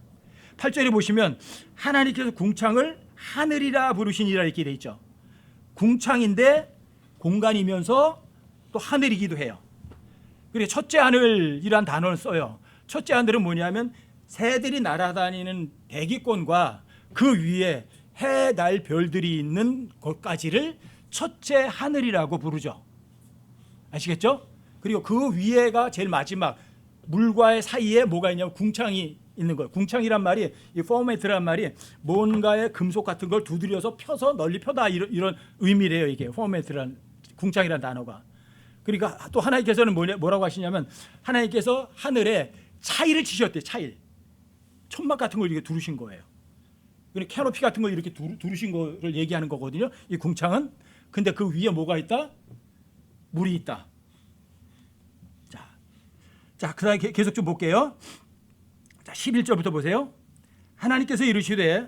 8절에 보시면 하나님께서 궁창을 하늘이라 부르시니라 이렇게 돼 있죠. 궁창인데 공간이면서 또 하늘이기도 해요. 그래서 첫째 하늘이란 단어를 써요. 첫째 하늘은 뭐냐면 새들이 날아다니는 대기권과 그 위에 해, 달, 별들이 있는 것까지를 첫째 하늘이라고 부르죠. 아시겠죠? 그리고 그 위에가 제일 마지막 물과의 사이에 뭐가 있냐면 궁창이 있는 거예요. 궁창이란 말이 이 포메트란 말이 뭔가의 금속 같은 걸 두드려서 펴서 널리 펴다 이런 의미래요. 이게 포메트란 궁창이란 단어가. 그러니까 또 하나님께서는 뭐라고 하시냐면 하나님께서 하늘에 차일을 치셨대요. 차일. 천막 같은 걸 이렇게 두르신 거예요. 그러니까 캐노피 같은 걸 이렇게 두르신 거를 얘기하는 거거든요. 이 궁창은. 근데 그 위에 뭐가 있다? 물이 있다. 자, 그다음에 계속 좀 볼게요. 자, 11절부터 보세요. 하나님께서 이르시되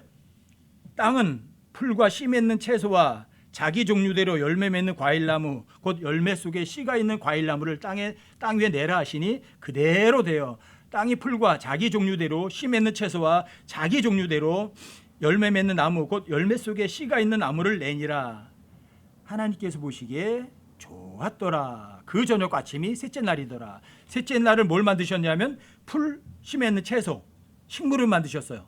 땅은 풀과 씨 맺는 채소와 자기 종류대로 열매 맺는 과일나무 곧 열매 속에 씨가 있는 과일나무를 땅 위에 내라 하시니 그대로 되어 땅이 풀과 자기 종류대로 씨 맺는 채소와 자기 종류대로 열매 맺는 나무 곧 열매 속에 씨가 있는 나무를 내니라. 하나님께서 보시기에 좋았더라. 그 저녁 아침이 셋째 날이더라. 셋째 날을 뭘 만드셨냐면 풀, 씨 맺는 채소, 식물을 만드셨어요.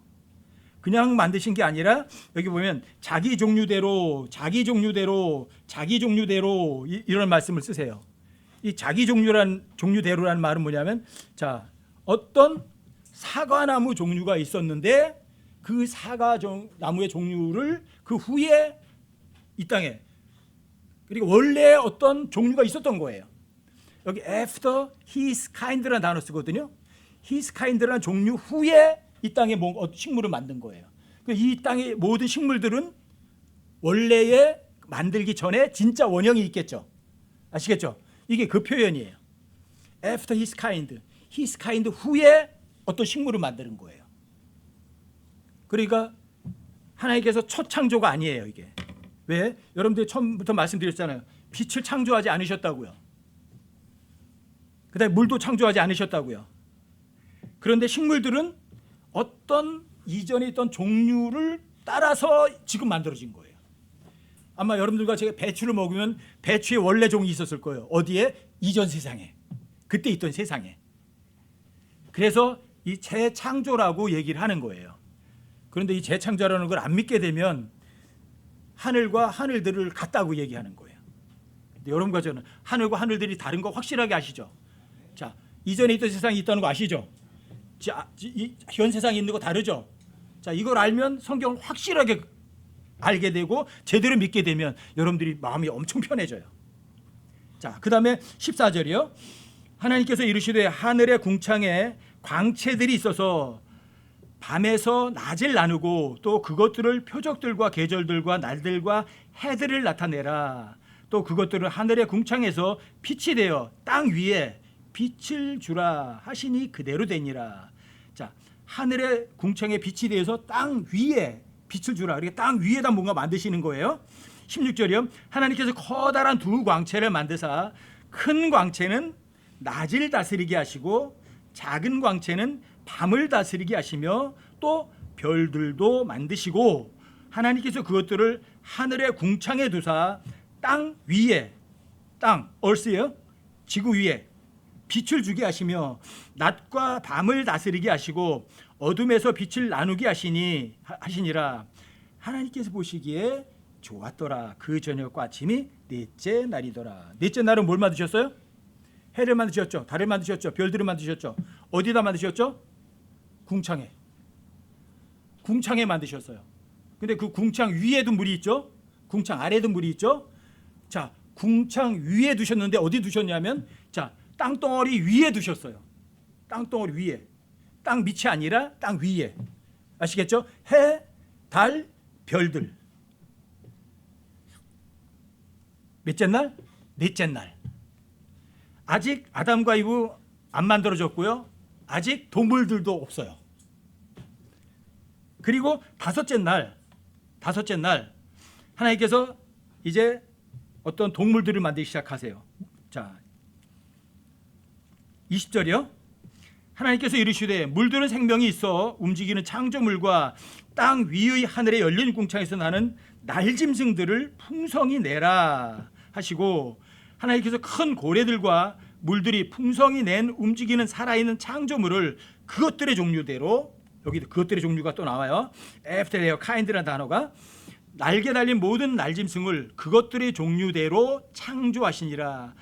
그냥 만드신 게 아니라 여기 보면 자기 종류대로 이런 말씀을 쓰세요. 이 자기 종류대로라는 말은 뭐냐면 자, 어떤 사과나무 종류가 있었는데 그 사과나무의 종류를 그 후에 이 땅에 그리고 원래 어떤 종류가 있었던 거예요. 여기 after his kind라는 단어 쓰거든요. his kind라는 종류 후에 이 땅에 식물을 만든 거예요. 이 땅의 모든 식물들은 원래에 만들기 전에 진짜 원형이 있겠죠. 아시겠죠? 이게 그 표현이에요. After his kind 후에 어떤 식물을 만드는 거예요. 그러니까 하나님께서 첫 창조가 아니에요. 이게 왜? 여러분들이 처음부터 말씀드렸잖아요. 빛을 창조하지 않으셨다고요. 그다음에 물도 창조하지 않으셨다고요. 그런데 식물들은 어떤 이전에 있던 종류를 따라서 지금 만들어진 거예요. 아마 여러분들과 제가 배추를 먹으면 배추의 원래 종이 있었을 거예요. 어디에? 이전 세상에. 그때 있던 세상에. 그래서 이 재창조라고 얘기를 하는 거예요. 그런데 이 재창조라는 걸 안 믿게 되면 하늘과 하늘들을 같다고 얘기하는 거예요. 근데 여러분과 저는 하늘과 하늘들이 다른 거 확실하게 아시죠? 자, 이전에 있던 세상이 있다는 거 아시죠? 현 세상에 있는 거 다르죠? 자, 이걸 알면 성경을 확실하게 알게 되고 제대로 믿게 되면 여러분들이 마음이 엄청 편해져요. 자, 그 다음에 14절이요. 하나님께서 이르시되 하늘의 궁창에 광채들이 있어서 밤에서 낮을 나누고 또 그것들을 표적들과 계절들과 날들과 해들을 나타내라. 또 그것들을 하늘의 궁창에서 빛이 되어 땅 위에 빛을 주라 하시니 그대로 되니라. 자, 하늘의 궁창에 빛이 되어서 땅 위에 빛을 주라. 그러니까 땅 위에다 뭔가 만드시는 거예요. 16절이요. 하나님께서 커다란 두 광채를 만드사 큰 광채는 낮을 다스리게 하시고 작은 광채는 밤을 다스리게 하시며 또 별들도 만드시고 하나님께서 그것들을 하늘의 궁창에 두사 땅 위에 earth예요. 지구 위에 빛을 주게 하시며 낮과 밤을 다스리게 하시고 어둠에서 빛을 나누게 하시니라. 하나님께서 보시기에 좋았더라. 그 저녁과 아침이 넷째 날이더라. 넷째 날은 뭘 만드셨어요? 해를 만드셨죠. 달을 만드셨죠. 별들을 만드셨죠. 어디다 만드셨죠? 궁창에 만드셨어요. 근데 그 궁창 위에도 물이 있죠. 궁창 아래도 물이 있죠. 자, 궁창 위에 두셨는데 어디 두셨냐면 자, 땅덩어리 위에 두셨어요. 땅덩어리 위에. 땅 밑이 아니라 땅 위에. 아시겠죠? 해, 달, 별들. 몇째 날? 넷째 날. 아직 아담과 이브 안 만들어졌고요. 아직 동물들도 없어요. 그리고 다섯째 날 하나님께서 이제 어떤 동물들을 만들기 시작하세요. 자, 20절이요. 하나님께서 이르시되 물들은 생명이 있어 움직이는 창조물과 땅 위의 하늘에 열린 궁창에서 나는 날짐승들을 풍성히 내라 하시고 하나님께서 큰 고래들과 물들이 풍성히 낸 움직이는 살아있는 창조물을 그것들의 종류대로 여기 그것들의 종류가 또 나와요. After their kind라는 단어가 날개 달린 모든 날짐승을 그것들의 종류대로 창조하시니라.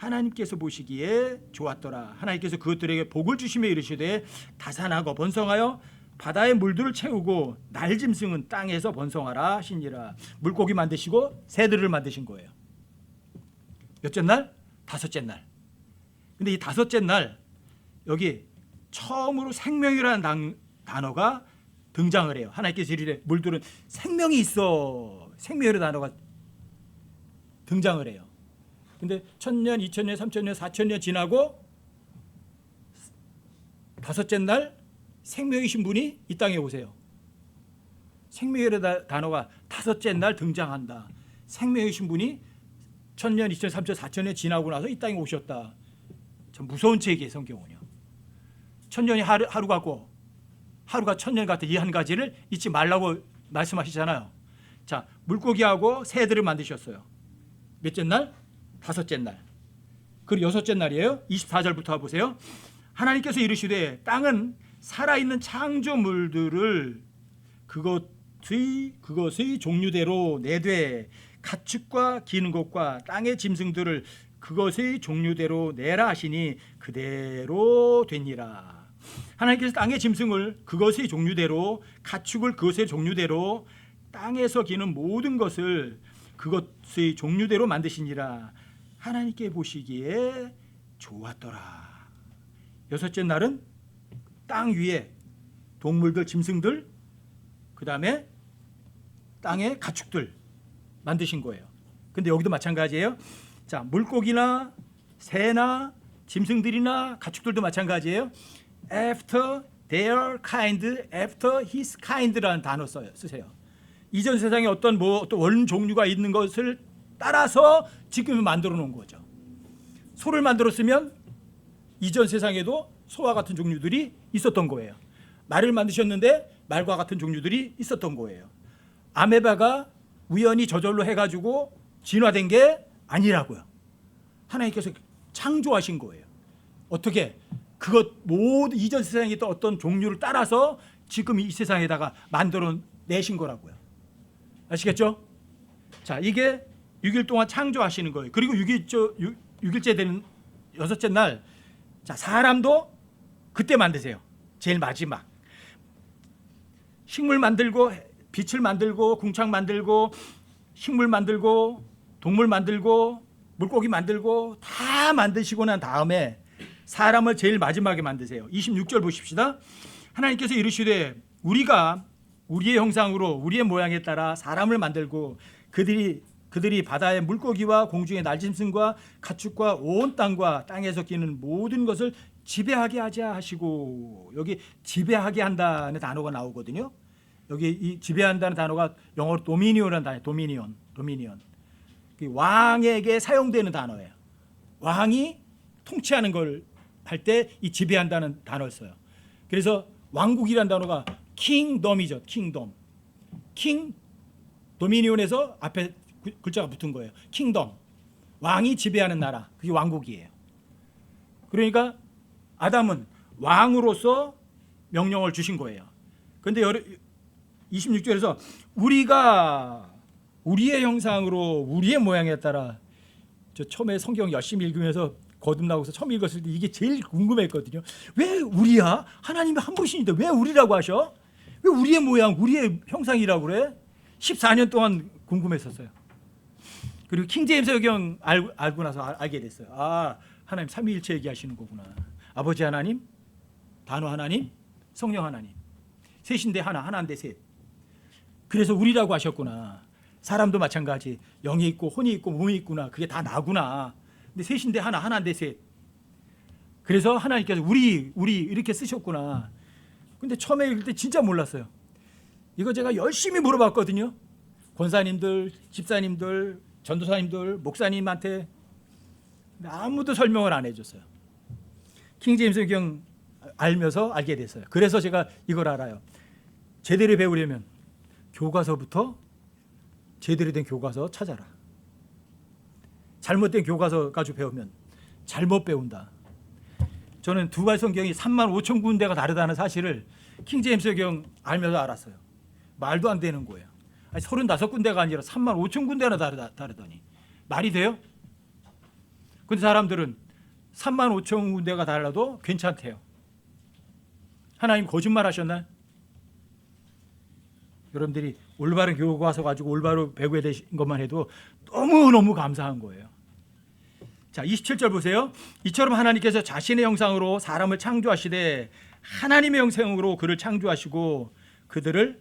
하나님께서 보시기에 좋았더라. 하나님께서 그것들에게 복을 주시며 이르시되 다산하고 번성하여 바다의 물들을 채우고 날짐승은 땅에서 번성하라 하시니라. 물고기 만드시고 새들을 만드신 거예요. 몇째 날? 다섯째 날. 근데 이 다섯째 날 여기 처음으로 생명이라는 단어가 등장을 해요. 하나님께서 이르되 물들은 생명이 있어. 생명이라는 단어가 등장을 해요. 근데 1000년, 2000년, 3000년, 4000년 지나고 다섯째 날 생명이신 분이 이 땅에 오세요. 생명이라는 단어가 다섯째 날 등장한다. 생명이신 분이 1000년, 2000년, 3000년, 4000년 지나고 나서 이 땅에 오셨다. 참 무서운 책이에요, 성경은요. 1000년이 하루 같고 하루가 1000년 같은 이 한 가지를 잊지 말라고 말씀하시잖아요. 자, 물고기하고 새들을 만드셨어요. 몇째 날? 다섯째 날. 그리고 여섯째 날이에요. 24절부터 보세요. 하나님께서 이르시되 땅은 살아있는 창조물들을 그것의 종류대로 내되 가축과 기는 것과 땅의 짐승들을 그것의 종류대로 내라 하시니 그대로 되니라. 하나님께서 땅의 짐승을 그것의 종류대로, 가축을 그것의 종류대로, 땅에서 기는 모든 것을 그것의 종류대로 만드시니라. 하나님께 보시기에 좋았더라. 여섯째 날은 땅 위에 동물들, 짐승들, 그 다음에 땅의 가축들 만드신 거예요. 근데 여기도 마찬가지예요. 자, 물고기나 새나 짐승들이나 가축들도 마찬가지예요. After their kind, after his kind라는 단어 쓰세요. 이전 세상에 어떤 원 종류가 있는 것을 따라서 지금 만들어 놓은 거죠. 소를 만들었으면 이전 세상에도 소와 같은 종류들이 있었던 거예요. 말을 만드셨는데 말과 같은 종류들이 있었던 거예요. 아메바가 우연히 저절로 해가지고 진화된 게 아니라고요. 하나님께서 창조하신 거예요. 어떻게? 그것 모두 이전 세상에 있던 어떤 종류를 따라서 지금 이 세상에다가 만들어 내신 거라고요. 아시겠죠? 자, 이게 6일 동안 창조하시는 거예요. 그리고 6일째 되는 여섯째 날, 자, 사람도 그때 만드세요. 제일 마지막. 식물 만들고, 빛을 만들고, 궁창 만들고, 식물 만들고, 동물 만들고, 물고기 만들고 다 만드시고 난 다음에 사람을 제일 마지막에 만드세요. 26절 보십시다. 하나님께서 이르시되 우리가 우리의 형상으로 우리의 모양에 따라 사람을 만들고 그들이 바다의 물고기와 공중의 날짐승과 가축과 온 땅과 땅에서 기는 모든 것을 지배하게 하자 하시고, 여기 지배하게 한다는 단어가 나오거든요. 여기 이 지배한다는 단어가 영어로 도미니온이라는 단어예요. 도미니온. 왕에게 사용되는 단어예요. 왕이 통치하는 걸 할 때 이 지배한다는 단어를 써요. 그래서 왕국이라는 단어가 킹덤이죠. 킹덤. 킹 도미니온에서 앞에 글자가 붙은 거예요. 킹덤. 왕이 지배하는 나라. 그게 왕국이에요. 그러니까 아담은 왕으로서 명령을 주신 거예요. 그런데 26절에서 우리가 우리의 형상으로 우리의 모양에 따라, 저 처음에 성경 열심히 읽으면서 거듭나고서 처음 읽었을 때 이게 제일 궁금했거든요. 왜 우리야? 하나님이 한 분이신데 왜 우리라고 하셔? 왜 우리의 모양, 우리의 형상이라고 그래? 14년 동안 궁금했었어요. 그리고 킹제임스 성경 알고 나서 알게 됐어요. 아, 하나님 삼위일체 얘기하시는 거구나. 아버지 하나님, 단어 하나님, 성령 하나님. 셋인데 하나인데 셋. 그래서 우리라고 하셨구나. 사람도 마찬가지. 영이 있고 혼이 있고 몸이 있구나. 그게 다 나구나. 근데 셋인데 하나인데 셋. 그래서 하나님께서 우리 이렇게 쓰셨구나. 근데 처음에 읽을 때 진짜 몰랐어요. 이거 제가 열심히 물어봤거든요. 권사님들, 집사님들, 전도사님들, 목사님한테. 근데 아무도 설명을 안 해줬어요. 킹제임스 성경 알면서 알게 됐어요. 그래서 제가 이걸 알아요. 제대로 배우려면 교과서부터 제대로 된 교과서 찾아라. 잘못된 교과서 가지고 배우면 잘못 배운다. 저는 두 갈 성경이 35,000군데가 다르다는 사실을 킹제임스 성경 알면서 알았어요. 말도 안 되는 거예요. 아니, 35군데가 아니라 35,000군데나 다르더니 말이 돼요? 근데 사람들은 35,000군데가 달라도 괜찮대요. 하나님 거짓말 하셨나요? 여러분들이 올바른 교육 와서 가지고 올바로 배우게 되신 것만 해도 너무너무 감사한 거예요. 자, 27절 보세요. 이처럼 하나님께서 자신의 형상으로 사람을 창조하시되 하나님의 형상으로 그를 창조하시고 그들을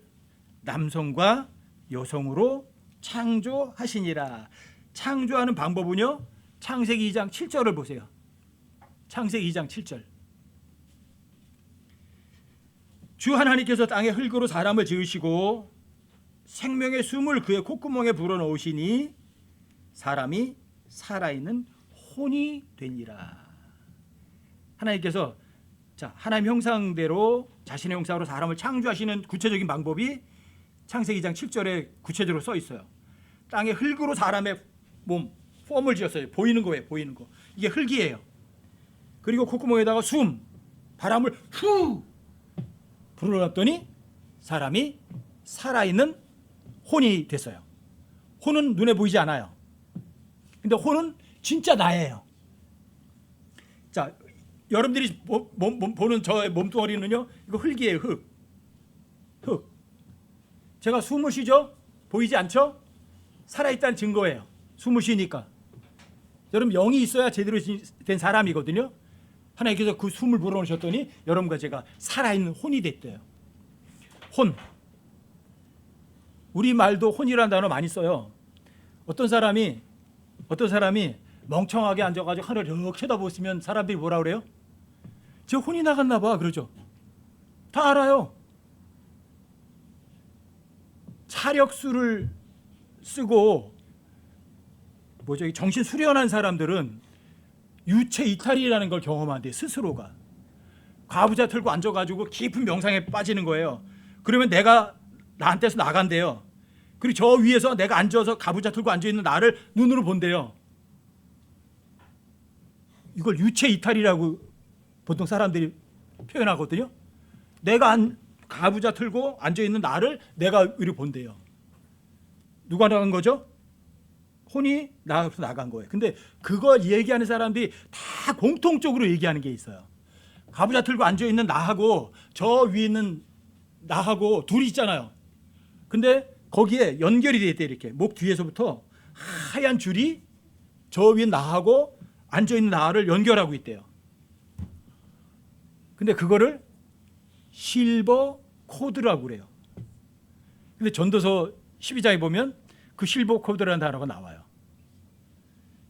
남성과 여성으로 창조하시니라. 창조하는 방법은요, 창세기 2장 7절을 보세요. 창세기 2장 7절. 주 하나님께서 땅의 흙으로 사람을 지으시고 생명의 숨을 그의 콧구멍에 불어넣으시니 사람이 살아있는 혼이 되니라. 하나님께서 하나님 형상대로 자신의 형상으로 사람을 창조하시는 구체적인 방법이 창세기 2장 7절에 구체적으로 써 있어요. 땅의 흙으로 사람의 몸, 폼을 지었어요. 보이는 거예요. 보이는 거. 이게 흙이에요. 그리고 콧구멍에다가 숨, 바람을 후 불어넣었더니 사람이 살아있는 혼이 됐어요. 혼은 눈에 보이지 않아요. 근데 혼은 진짜 나예요. 자, 여러분들이 보는 저의 몸뚱어리는요, 이거 흙이에요. 흙. 제가 숨을 쉬죠? 보이지 않죠? 살아있다는 증거예요. 숨을 쉬니까. 여러분, 영이 있어야 제대로 된 사람이거든요. 하나님께서 그 숨을 불어넣으셨더니 여러분과 제가 살아있는 혼이 됐대요. 혼. 우리 말도 혼이라는 단어 많이 써요. 어떤 사람이 멍청하게 앉아가지고 하늘을 쭉 쳐다보시면 사람들이 뭐라 그래요? 저 혼이 나갔나 봐 그러죠. 다 알아요. 차력술을 쓰고 정신 수련한 사람들은 유체 이탈이라는 걸 경험한대. 스스로가 가부좌 틀고 앉아가지고 깊은 명상에 빠지는 거예요. 그러면 내가 나한테서 나간대요. 그리고 저 위에서 내가 앉아서 가부좌 틀고 앉아있는 나를 눈으로 본대요. 이걸 유체 이탈이라고 보통 사람들이 표현하거든요. 내가 가부좌 틀고 앉아있는 나를 내가 이렇게 본대요. 누가 나간 거죠? 혼이 나간 거예요. 근데 그걸 얘기하는 사람들이 다 공통적으로 얘기하는 게 있어요. 가부좌 틀고 앉아있는 나하고 저 위에 있는 나하고 둘이 있잖아요. 근데 거기에 연결이 돼 있대. 이렇게 목 뒤에서부터 하얀 줄이 저 위에 나하고 앉아있는 나를 연결하고 있대요. 근데 그거를 실버 코드라고 그래요. 근데 전도서 12장에 보면 그 실버 코드라는 단어가 나와요.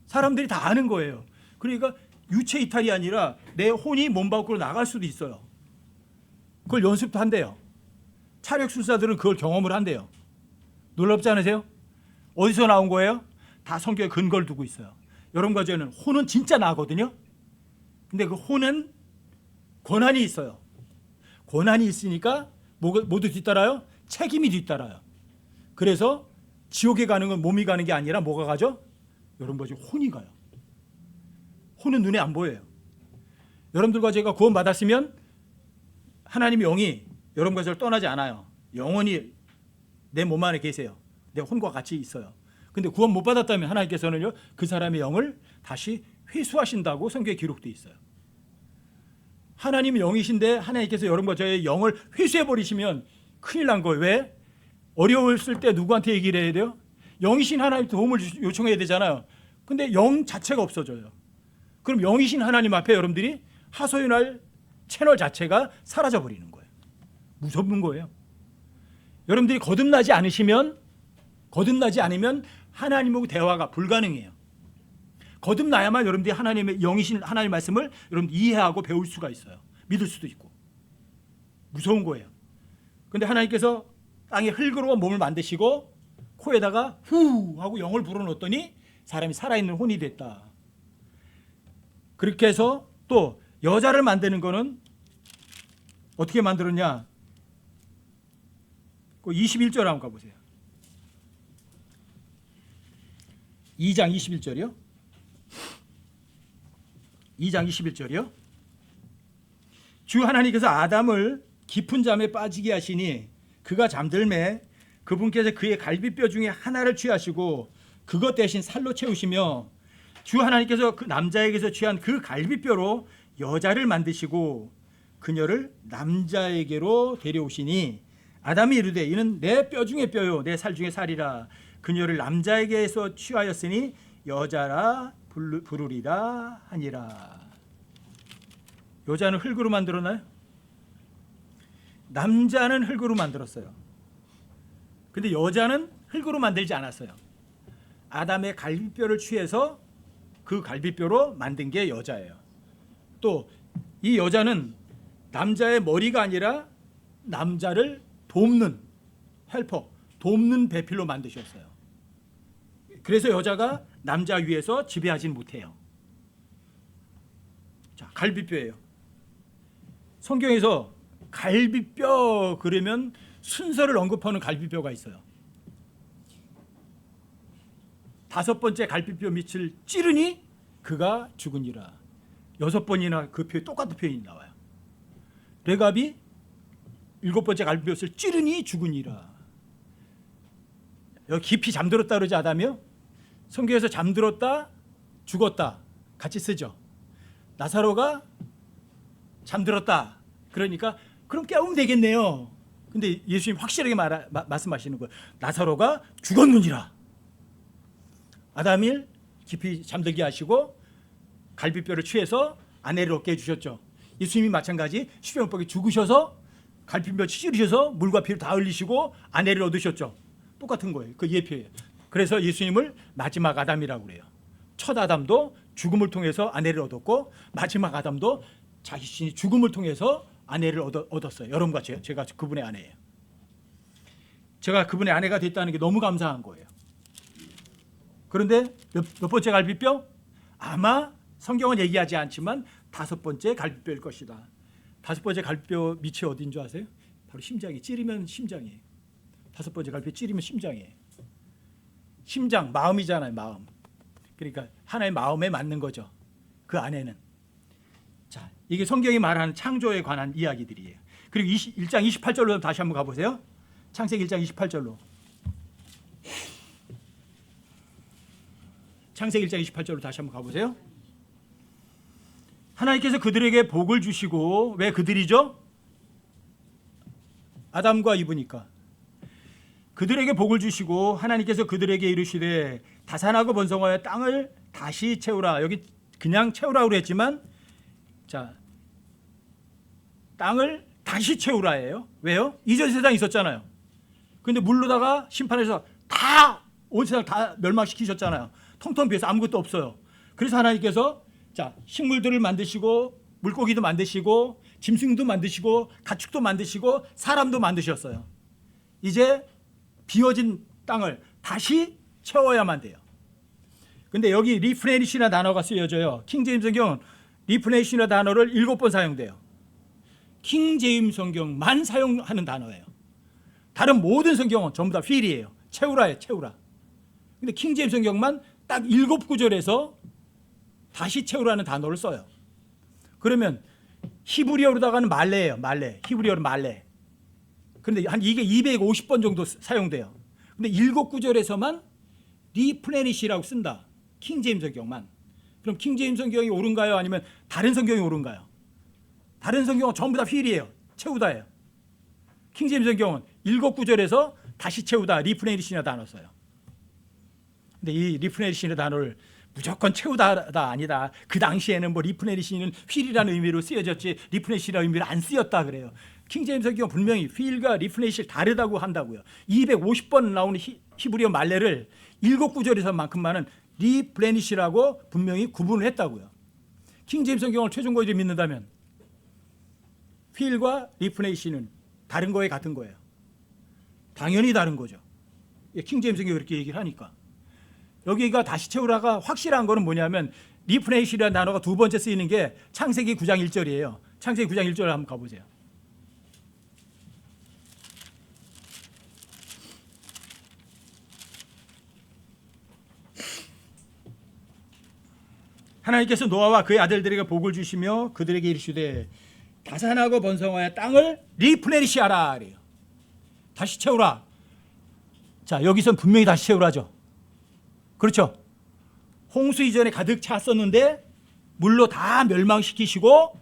사람들이 다 아는 거예요. 그러니까 유체 이탈이 아니라 내 혼이 몸 밖으로 나갈 수도 있어요. 그걸 연습도 한대요. 차력술사들은 그걸 경험을 한대요. 놀랍지 않으세요? 어디서 나온 거예요? 다 성경에 근거를 두고 있어요. 여러분과 저는 혼은 진짜 나거든요. 근데 그 혼은 권한이 있어요. 권한이 있으니까 모두 뒤따라요? 책임이 뒤따라요. 그래서 지옥에 가는 건 몸이 가는 게 아니라 뭐가 가죠? 여러분과 저 혼이 가요. 혼은 눈에 안 보여요. 여러분들과 제가 구원받았으면 하나님의 영이 여러분과 저를 떠나지 않아요. 영원히 내 몸 안에 계세요. 내 혼과 같이 있어요. 근데 구원 못 받았다면 하나님께서는요, 그 사람의 영을 다시 회수하신다고 성경에 기록되어 있어요. 하나님이 영이신데 하나님께서 여러분과 저의 영을 회수해버리시면 큰일 난 거예요. 왜? 어려웠을 때 누구한테 얘기를 해야 돼요? 영이신 하나님 도움을 요청해야 되잖아요. 근데 영 자체가 없어져요. 그럼 영이신 하나님 앞에 여러분들이 하소연할 채널 자체가 사라져버리는 거예요. 무섭는 거예요. 여러분들이 거듭나지 않으면 하나님하고 대화가 불가능해요. 거듭나야만 여러분들이 하나님의 영이신 하나님 말씀을 여러분 이해하고 배울 수가 있어요. 믿을 수도 있고. 무서운 거예요. 그런데 하나님께서 땅에 흙으로 몸을 만드시고 코에다가 후 하고 영을 불어넣었더니 사람이 살아있는 혼이 됐다. 그렇게 해서 또 여자를 만드는 거는 어떻게 만들었냐? 그 21절 한번 가보세요. 2장 21절이요. 2장 21절이요. 주 하나님께서 아담을 깊은 잠에 빠지게 하시니 그가 잠들매 그분께서 그의 갈비뼈 중에 하나를 취하시고 그것 대신 살로 채우시며 주 하나님께서 그 남자에게서 취한 그 갈비뼈로 여자를 만드시고 그녀를 남자에게로 데려오시니 아담이 이르되 이는 내 뼈 중에 뼈요 내 살 중에 살이라. 그녀를 남자에게서 취하였으니 여자라 부르리라 하니라. 여자는 흙으로 만들었나요? 남자는 흙으로 만들었어요. 근데 여자는 흙으로 만들지 않았어요. 아담의 갈비뼈를 취해서 그 갈비뼈로 만든 게 여자예요. 또 이 여자는 남자의 머리가 아니라 남자를 돕는 헬퍼, 돕는 배필로 만드셨어요. 그래서 여자가 남자 위에서 지배하진 못해요. 자, 갈비뼈예요. 성경에서 갈비뼈 그러면 순서를 언급하는 갈비뼈가 있어요. 5번째 갈비뼈 밑을 찌르니 그가 죽으니라. 6번이나 그 표에 똑같은 표현이 나와요. 레갑이 7번째 갈비뼈를 찌르니 죽으니라. 여기 깊이 잠들었다 그러지 아담이요? 성경에서 잠들었다, 죽었다 같이 쓰죠. 나사로가 잠들었다. 그러니까 그럼 깨우면 되겠네요. 근데 예수님 확실하게 말씀하시는 거예요. 나사로가 죽었느니라. 아담을 깊이 잠들게 하시고 갈비뼈를 취해서 아내를 얻게 해주셨죠. 예수님이 마찬가지 십자가에 죽으셔서 갈비뼈 찌르셔서 물과 피를 다 흘리시고 아내를 얻으셨죠. 똑같은 거예요. 그 예표예요. 그래서 예수님을 마지막 아담이라고 그래요. 첫 아담도 죽음을 통해서 아내를 얻었고 마지막 아담도 자신이 죽음을 통해서 아내를 얻었어요. 여러분과 제가 그분의 아내예요. 제가 그분의 아내가 됐다는 게 너무 감사한 거예요. 그런데 몇 번째 갈비뼈? 아마 성경은 얘기하지 않지만 5번째 갈비뼈일 것이다. 5번째 갈비뼈 밑이 어딘 줄 아세요? 바로 심장이. 찌르면 심장이에요. 5번째 갈비뼈 찌르면 심장이에요. 심장, 마음이잖아요. 마음. 그러니까 하나의 마음에 맞는 거죠. 그 안에는. 자, 이게 성경이 말하는 창조에 관한 이야기들이에요. 그리고 1장 28절로 다시 한번 가보세요. 창세기 1장 28절로. 창세기 1장 28절로 다시 한번 가보세요. 하나님께서 그들에게 복을 주시고, 왜 그들이죠? 아담과 이브니까. 그들에게 복을 주시고 하나님께서 그들에게 이르시되 다산하고 번성하여 땅을 다시 채우라. 여기 그냥 채우라고 했지만 자, 땅을 다시 채우라예요. 왜요? 이전 세상에 있었잖아요. 근데 물로다가 심판해서 다 온 세상 다 멸망시키셨잖아요. 텅텅 비어서 아무것도 없어요. 그래서 하나님께서 자, 식물들을 만드시고 물고기도 만드시고 짐승도 만드시고 가축도 만드시고 사람도 만드셨어요. 이제 비어진 땅을 다시 채워야만 돼요. 근데 여기 리프레니시나 단어가 쓰여져요. 킹제임스 성경은 리프레니시나 단어를 7번 사용돼요. 킹제임스 성경만 사용하는 단어예요. 다른 모든 성경은 전부 다 필이에요. 채우라예요. 채우라. 근데 킹제임스 성경만 딱 7구절에서 다시 채우라는 단어를 써요. 그러면 히브리어로다가는 말레예요. 말레. 히브리어로 말레. 그런데 한 이게 250번 정도 사용돼요. 근데 7구절에서만 리플레니시라고 쓴다. 킹제임스 성경만. 그럼 킹제임스 성경이 옳은가요? 아니면 다른 성경이 옳은가요? 다른 성경은 전부 다 필이에요. 채우다예요. 킹제임스 성경은 7구절에서 다시 채우다. 리플레니시나 단어 써요. 근데 이 리프레니시는 단어를 무조건 채우다가 아니다. 그 당시에는 뭐 리프레니시는 휠이라는 의미로 쓰여졌지 리프레니시라는 의미로 안 쓰였다 그래요. 킹제임스 성경 분명히 휠과 리프레니시를 다르다고 한다고요. 250번 나오는 히브리어 말레를 7구절에서만큼만은 리프레니시라고 분명히 구분을 했다고요. 킹제임스 성경을 최종고의를 믿는다면 휠과 리프레니시는 다른 거에 같은 거예요. 당연히 다른 거죠. 킹제임스 성경이 그렇게 얘기를 하니까. 여기가 다시 채우라가 확실한 거는 뭐냐면 리프레니시라는 단어가 두 번째 쓰이는 게 창세기 9장 1절이에요. 창세기 9장 1절 한번 가보세요. 하나님께서 노아와 그의 아들들에게 복을 주시며 그들에게 이르시되 다산하고 번성하여 땅을 리프레니시하라 그래요. 다시 채우라. 자, 여기선 분명히 다시 채우라죠. 그렇죠? 홍수 이전에 가득 찼었는데 물로 다 멸망시키시고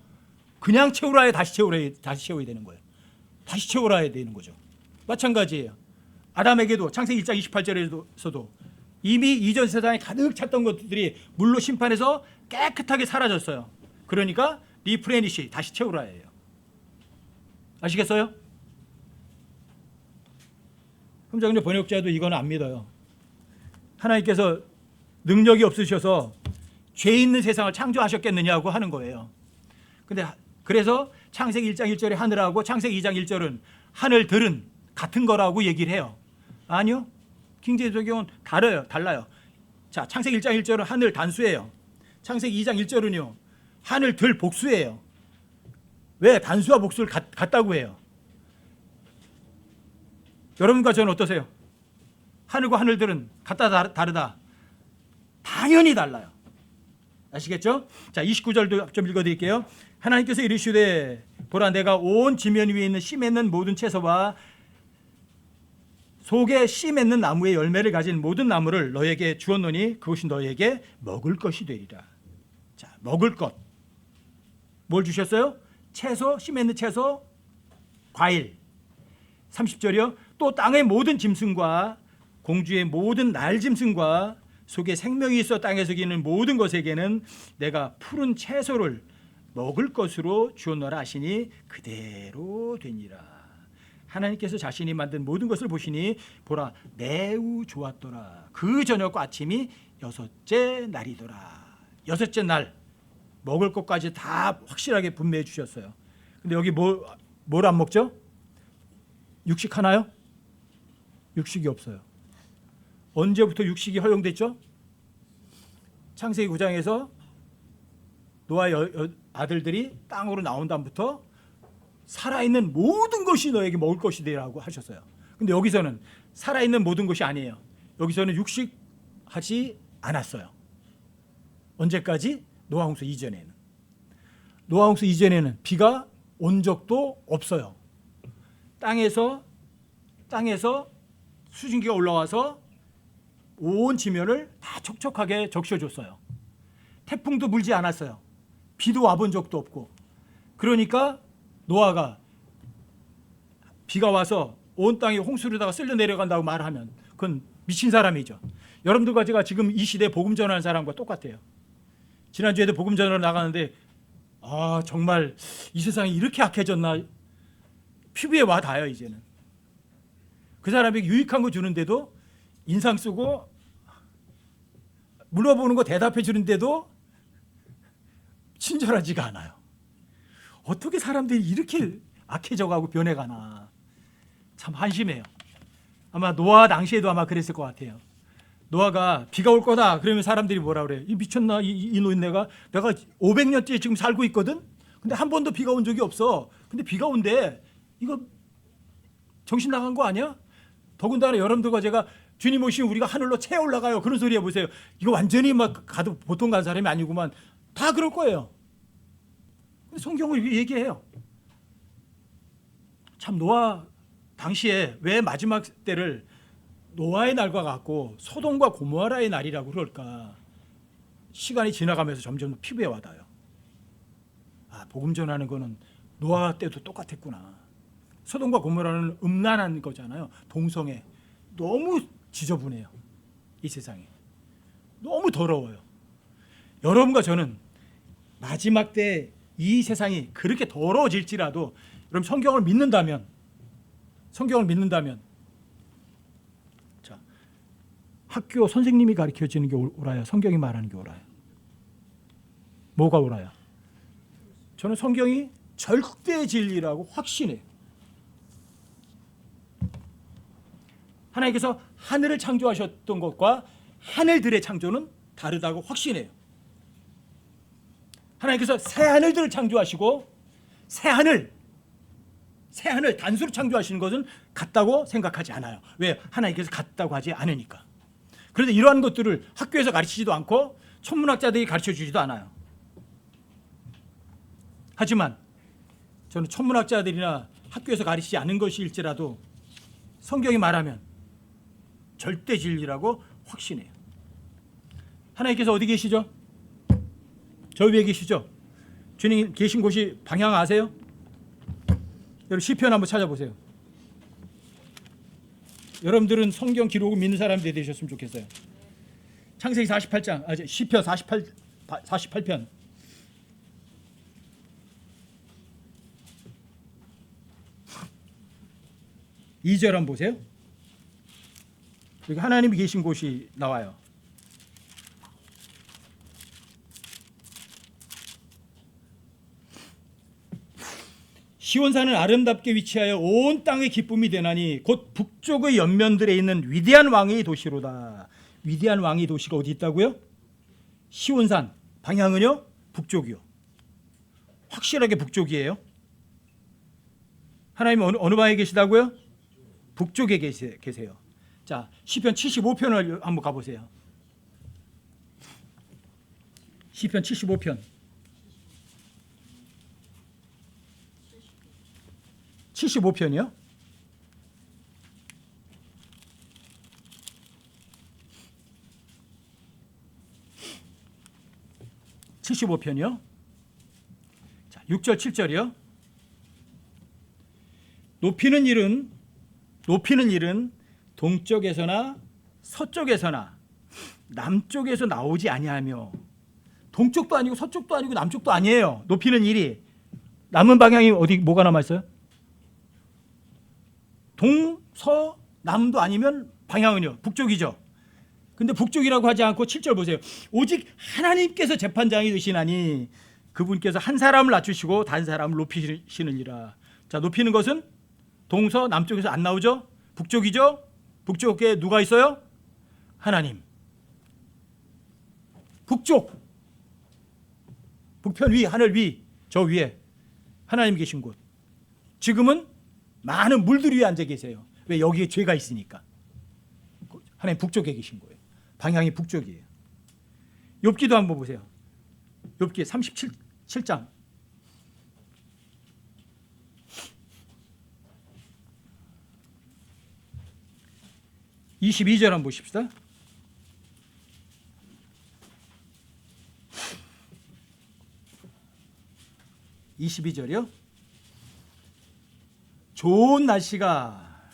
그냥 채우라 해 다시 채워야 되는 거예요. 다시 채우라 해야 되는 거죠. 마찬가지예요. 아담에게도 창세기 1장 28절에서도 이미 이전 세상에 가득 찼던 것들이 물로 심판해서 깨끗하게 사라졌어요. 그러니까 리프레니시 다시 채우라 해요. 아시겠어요? 흠정리 번역자도 이건 안 믿어요. 하나님께서 능력이 없으셔서 죄 있는 세상을 창조하셨겠느냐고 하는 거예요. 근데 그래서 창세기 1장 1절에 하늘하고 창세기 2장 1절은 하늘들은 같은 거라고 얘기를 해요. 아니요. 킹제임스 성경은 달라요. 자, 창세기 1장 1절은 하늘 단수예요. 창세기 2장 1절은요. 하늘들 복수예요. 왜 단수와 복수를 같다고 해요? 여러분과 저는 어떠세요? 하늘과 하늘들은 같다 다르다? 당연히 달라요. 아시겠죠? 자, 29절도 좀 읽어드릴게요. 하나님께서 이르시되 보라 내가 온 지면 위에 있는 씨 맺는 모든 채소와 속에 씨 맺는 나무의 열매를 가진 모든 나무를 너에게 주었노니 그것이 너에게 먹을 것이 되리라. 자, 먹을 것. 뭘 주셨어요? 채소, 씨 맺는 채소, 과일. 30절이요. 또 땅의 모든 짐승과 공주의 모든 날짐승과 속에 생명이 있어 땅에서 기는 모든 것에게는 내가 푸른 채소를 먹을 것으로 주었노라 하시니 그대로 되니라. 하나님께서 자신이 만든 모든 것을 보시니 보라 매우 좋았더라. 그 저녁과 아침이 6째 날이더라. 6째 날 먹을 것까지 다 확실하게 분배해 주셨어요. 근데 여기 뭘 안 먹죠? 육식 하나요? 육식이 없어요. 언제부터 육식이 허용됐죠? 창세기 9장에서 노아의 아들들이 땅으로 나온 다음부터 살아있는 모든 것이 너에게 먹을 것이 되라고 하셨어요. 근데 여기서는 살아있는 모든 것이 아니에요. 여기서는 육식하지 않았어요. 언제까지? 노아홍수 이전에는. 노아홍수 이전에는 비가 온 적도 없어요. 땅에서 수증기가 올라와서 온 지면을 다 촉촉하게 적셔줬어요. 태풍도 불지 않았어요. 비도 와본 적도 없고. 그러니까 노아가 비가 와서 온 땅이 홍수로다가 쓸려 내려간다고 말하면 그건 미친 사람이죠. 여러분들과 제가 지금 이 시대에 복음 전하는 사람과 똑같아요. 지난주에도 복음 전하러 나가는데 정말 이 세상이 이렇게 악해졌나 피부에 와 닿아요. 이제는 그 사람에게 유익한 거 주는데도 인상 쓰고 물어보는 거 대답해 주는데도 친절하지가 않아요. 어떻게 사람들이 이렇게 악해져가고 변해가나 참 한심해요. 아마 노아 당시에도 아마 그랬을 것 같아요. 노아가 비가 올 거다 그러면 사람들이 뭐라 그래요? 이 미쳤나 이 노인네가 내가 500년째 지금 살고 있거든. 근데 한 번도 비가 온 적이 없어. 근데 비가 온대. 이거 정신 나간 거 아니야? 더군다나 여러분들과 제가 주님 오시면 우리가 하늘로 채 올라가요. 그런 소리 해보세요. 이거 완전히 막 가도 보통 간 사람이 아니구만. 다 그럴 거예요. 근데 성경을 얘기해요. 참 노아 당시에 왜 마지막 때를 노아의 날과 같고 소돔과 고모라의 날이라고 그럴까? 시간이 지나가면서 점점 피부에 와닿아요. 복음 전하는 거는 노아 때도 똑같았구나. 소돔과 고모라는 음란한 거잖아요. 동성애. 너무 지저분해요. 이 세상에. 너무 더러워요. 여러분과 저는 마지막 때 이 세상이 그렇게 더러워질지라도 여러분 성경을 믿는다면 자, 학교 선생님이 가르쳐주는 게 옳아요? 성경이 말하는 게 옳아요? 뭐가 옳아요? 저는 성경이 절대 진리라고 확신해요. 하나님께서 하늘을 창조하셨던 것과 하늘들의 창조는 다르다고 확신해요. 하나님께서 새 하늘들을 창조하시고 새 하늘 단수로 창조하시는 것은 같다고 생각하지 않아요. 왜? 하나님께서 같다고 하지 않으니까. 그런데 이러한 것들을 학교에서 가르치지도 않고 천문학자들이 가르쳐주지도 않아요. 하지만 저는 천문학자들이나 학교에서 가르치지 않은 것일지라도 성경이 말하면 절대 진리라고 확신해요. 하나님께서 어디 계시죠? 저 위에 계시죠? 주님 계신 곳이 방향 아세요? 여러분 시편 한번 찾아보세요. 여러분들은 성경 기록을 믿는 사람들이 되셨으면 좋겠어요. 창세기 48장, 시편 48편. 이 절 한번 보세요. 여기 하나님이 계신 곳이 나와요. 시온산은 아름답게 위치하여 온 땅의 기쁨이 되나니 곧 북쪽의 연면들에 있는 위대한 왕의 도시로다. 위대한 왕의 도시가 어디 있다고요? 시온산. 방향은요? 북쪽이요. 확실하게 북쪽이에요. 하나님은 어느 방에 계시다고요? 북쪽에 계세요. 자, 시편 75편을 한번 가보세요. 시편 75편. 75편이요? 자, 6절 7절이요. 높이는 일은 동쪽에서나 서쪽에서나 남쪽에서 나오지 아니하며, 동쪽도 아니고 서쪽도 아니고 남쪽도 아니에요. 높이는 일이. 남은 방향이 어디 뭐가 남아 있어요? 동서남도 아니면 방향은요? 북쪽이죠. 근데 북쪽이라고 하지 않고 7절 보세요. 오직 하나님께서 재판장이 되시나니 그분께서 한 사람을 낮추시고 다른 사람을 높이시느니라. 자, 높이는 것은 동서 남쪽에서 안 나오죠? 북쪽이죠? 북쪽에 누가 있어요? 하나님. 북쪽. 북편 위, 하늘 위, 저 위에 하나님 계신 곳. 지금은 많은 물들 위에 앉아 계세요. 왜? 여기에 죄가 있으니까. 하나님 북쪽에 계신 거예요. 방향이 북쪽이에요. 욥기도 한번 보세요. 욥기 37장. 22절 한번 보십시다. (22절이요) 좋은 날씨가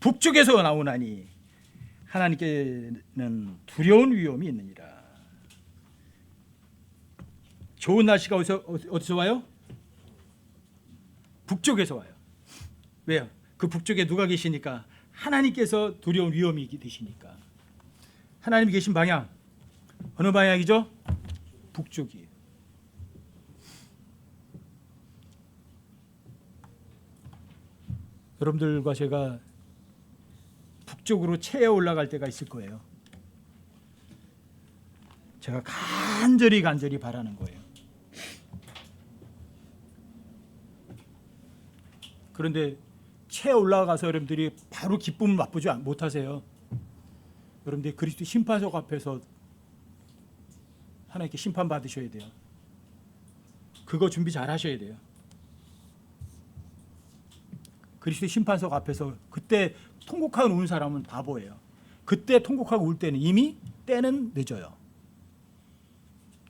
북쪽에서 나오나니 하나님께는 두려운 위험이 있느니라. 좋은 날씨가 어디서 와요? 북쪽에서 와요. 왜요? 그 북쪽에 누가 계시니까? 하나님께서 두려운 위험이 되시니까. 하나님이 계신 방향 어느 방향이죠? 북쪽이에요. 여러분들과 제가 북쪽으로 채에 올라갈 때가 있을 거예요. 제가 간절히 바라는 거예요. 그런데 채에 올라가서 여러분들이 바로 기쁨을 맛보지 못하세요. 여러분들이 그리스도 심판석 앞에서 하나님께 심판받으셔야 돼요. 그거 준비 잘 하셔야 돼요. 그리스도 심판석 앞에서 그때 통곡하고 우는 사람은 바보예요. 그때 통곡하고 울 때는 이미 때는 늦어요.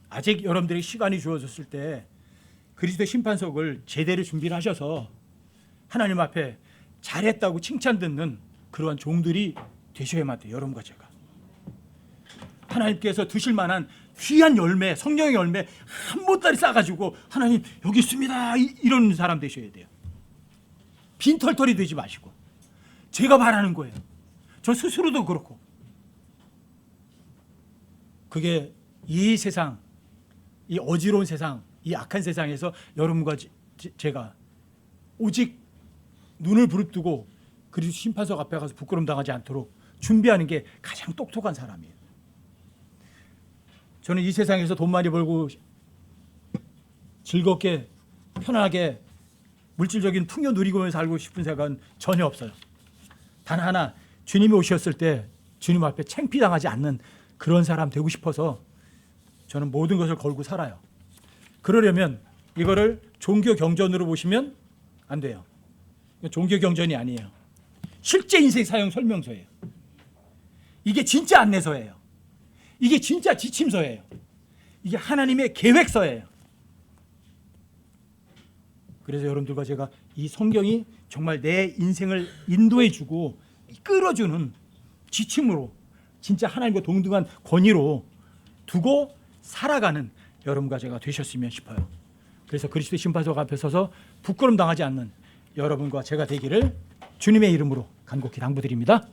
아직 여러분들에게 시간이 주어졌을 때 그리스도 심판석을 제대로 준비를 하셔서 하나님 앞에 잘했다고 칭찬 듣는 그러한 종들이 되셔야만 돼요. 여러분과 제가. 하나님께서 드실 만한 귀한 열매, 성령의 열매 한 보따리 싸가지고 하나님 여기 있습니다 이런 사람 되셔야 돼요. 빈털털이 되지 마시고. 제가 바라는 거예요. 저 스스로도 그렇고. 그게 이 세상, 이 어지러운 세상, 이 악한 세상에서 여러분과 제가 오직 눈을 부릅뜨고 그리스도 심판석 앞에 가서 부끄럼 당하지 않도록 준비하는 게 가장 똑똑한 사람이에요. 저는 이 세상에서 돈 많이 벌고 즐겁게 편하게 물질적인 풍요 누리고 살고 싶은 생각은 전혀 없어요. 단 하나, 주님이 오셨을 때 주님 앞에 창피당하지 않는 그런 사람 되고 싶어서 저는 모든 것을 걸고 살아요. 그러려면 이거를 종교 경전으로 보시면 안 돼요. 종교 경전이 아니에요. 실제 인생 사용 설명서예요. 이게 진짜 안내서예요. 이게 진짜 지침서예요. 이게 하나님의 계획서예요. 그래서 여러분들과 제가 이 성경이 정말 내 인생을 인도해주고 끌어주는 지침으로, 진짜 하나님과 동등한 권위로 두고 살아가는 여러분과 제가 되셨으면 싶어요. 그래서 그리스도의 심판석 앞에 서서 부끄럼 당하지 않는 여러분과 제가 되기를 주님의 이름으로 간곡히 당부드립니다.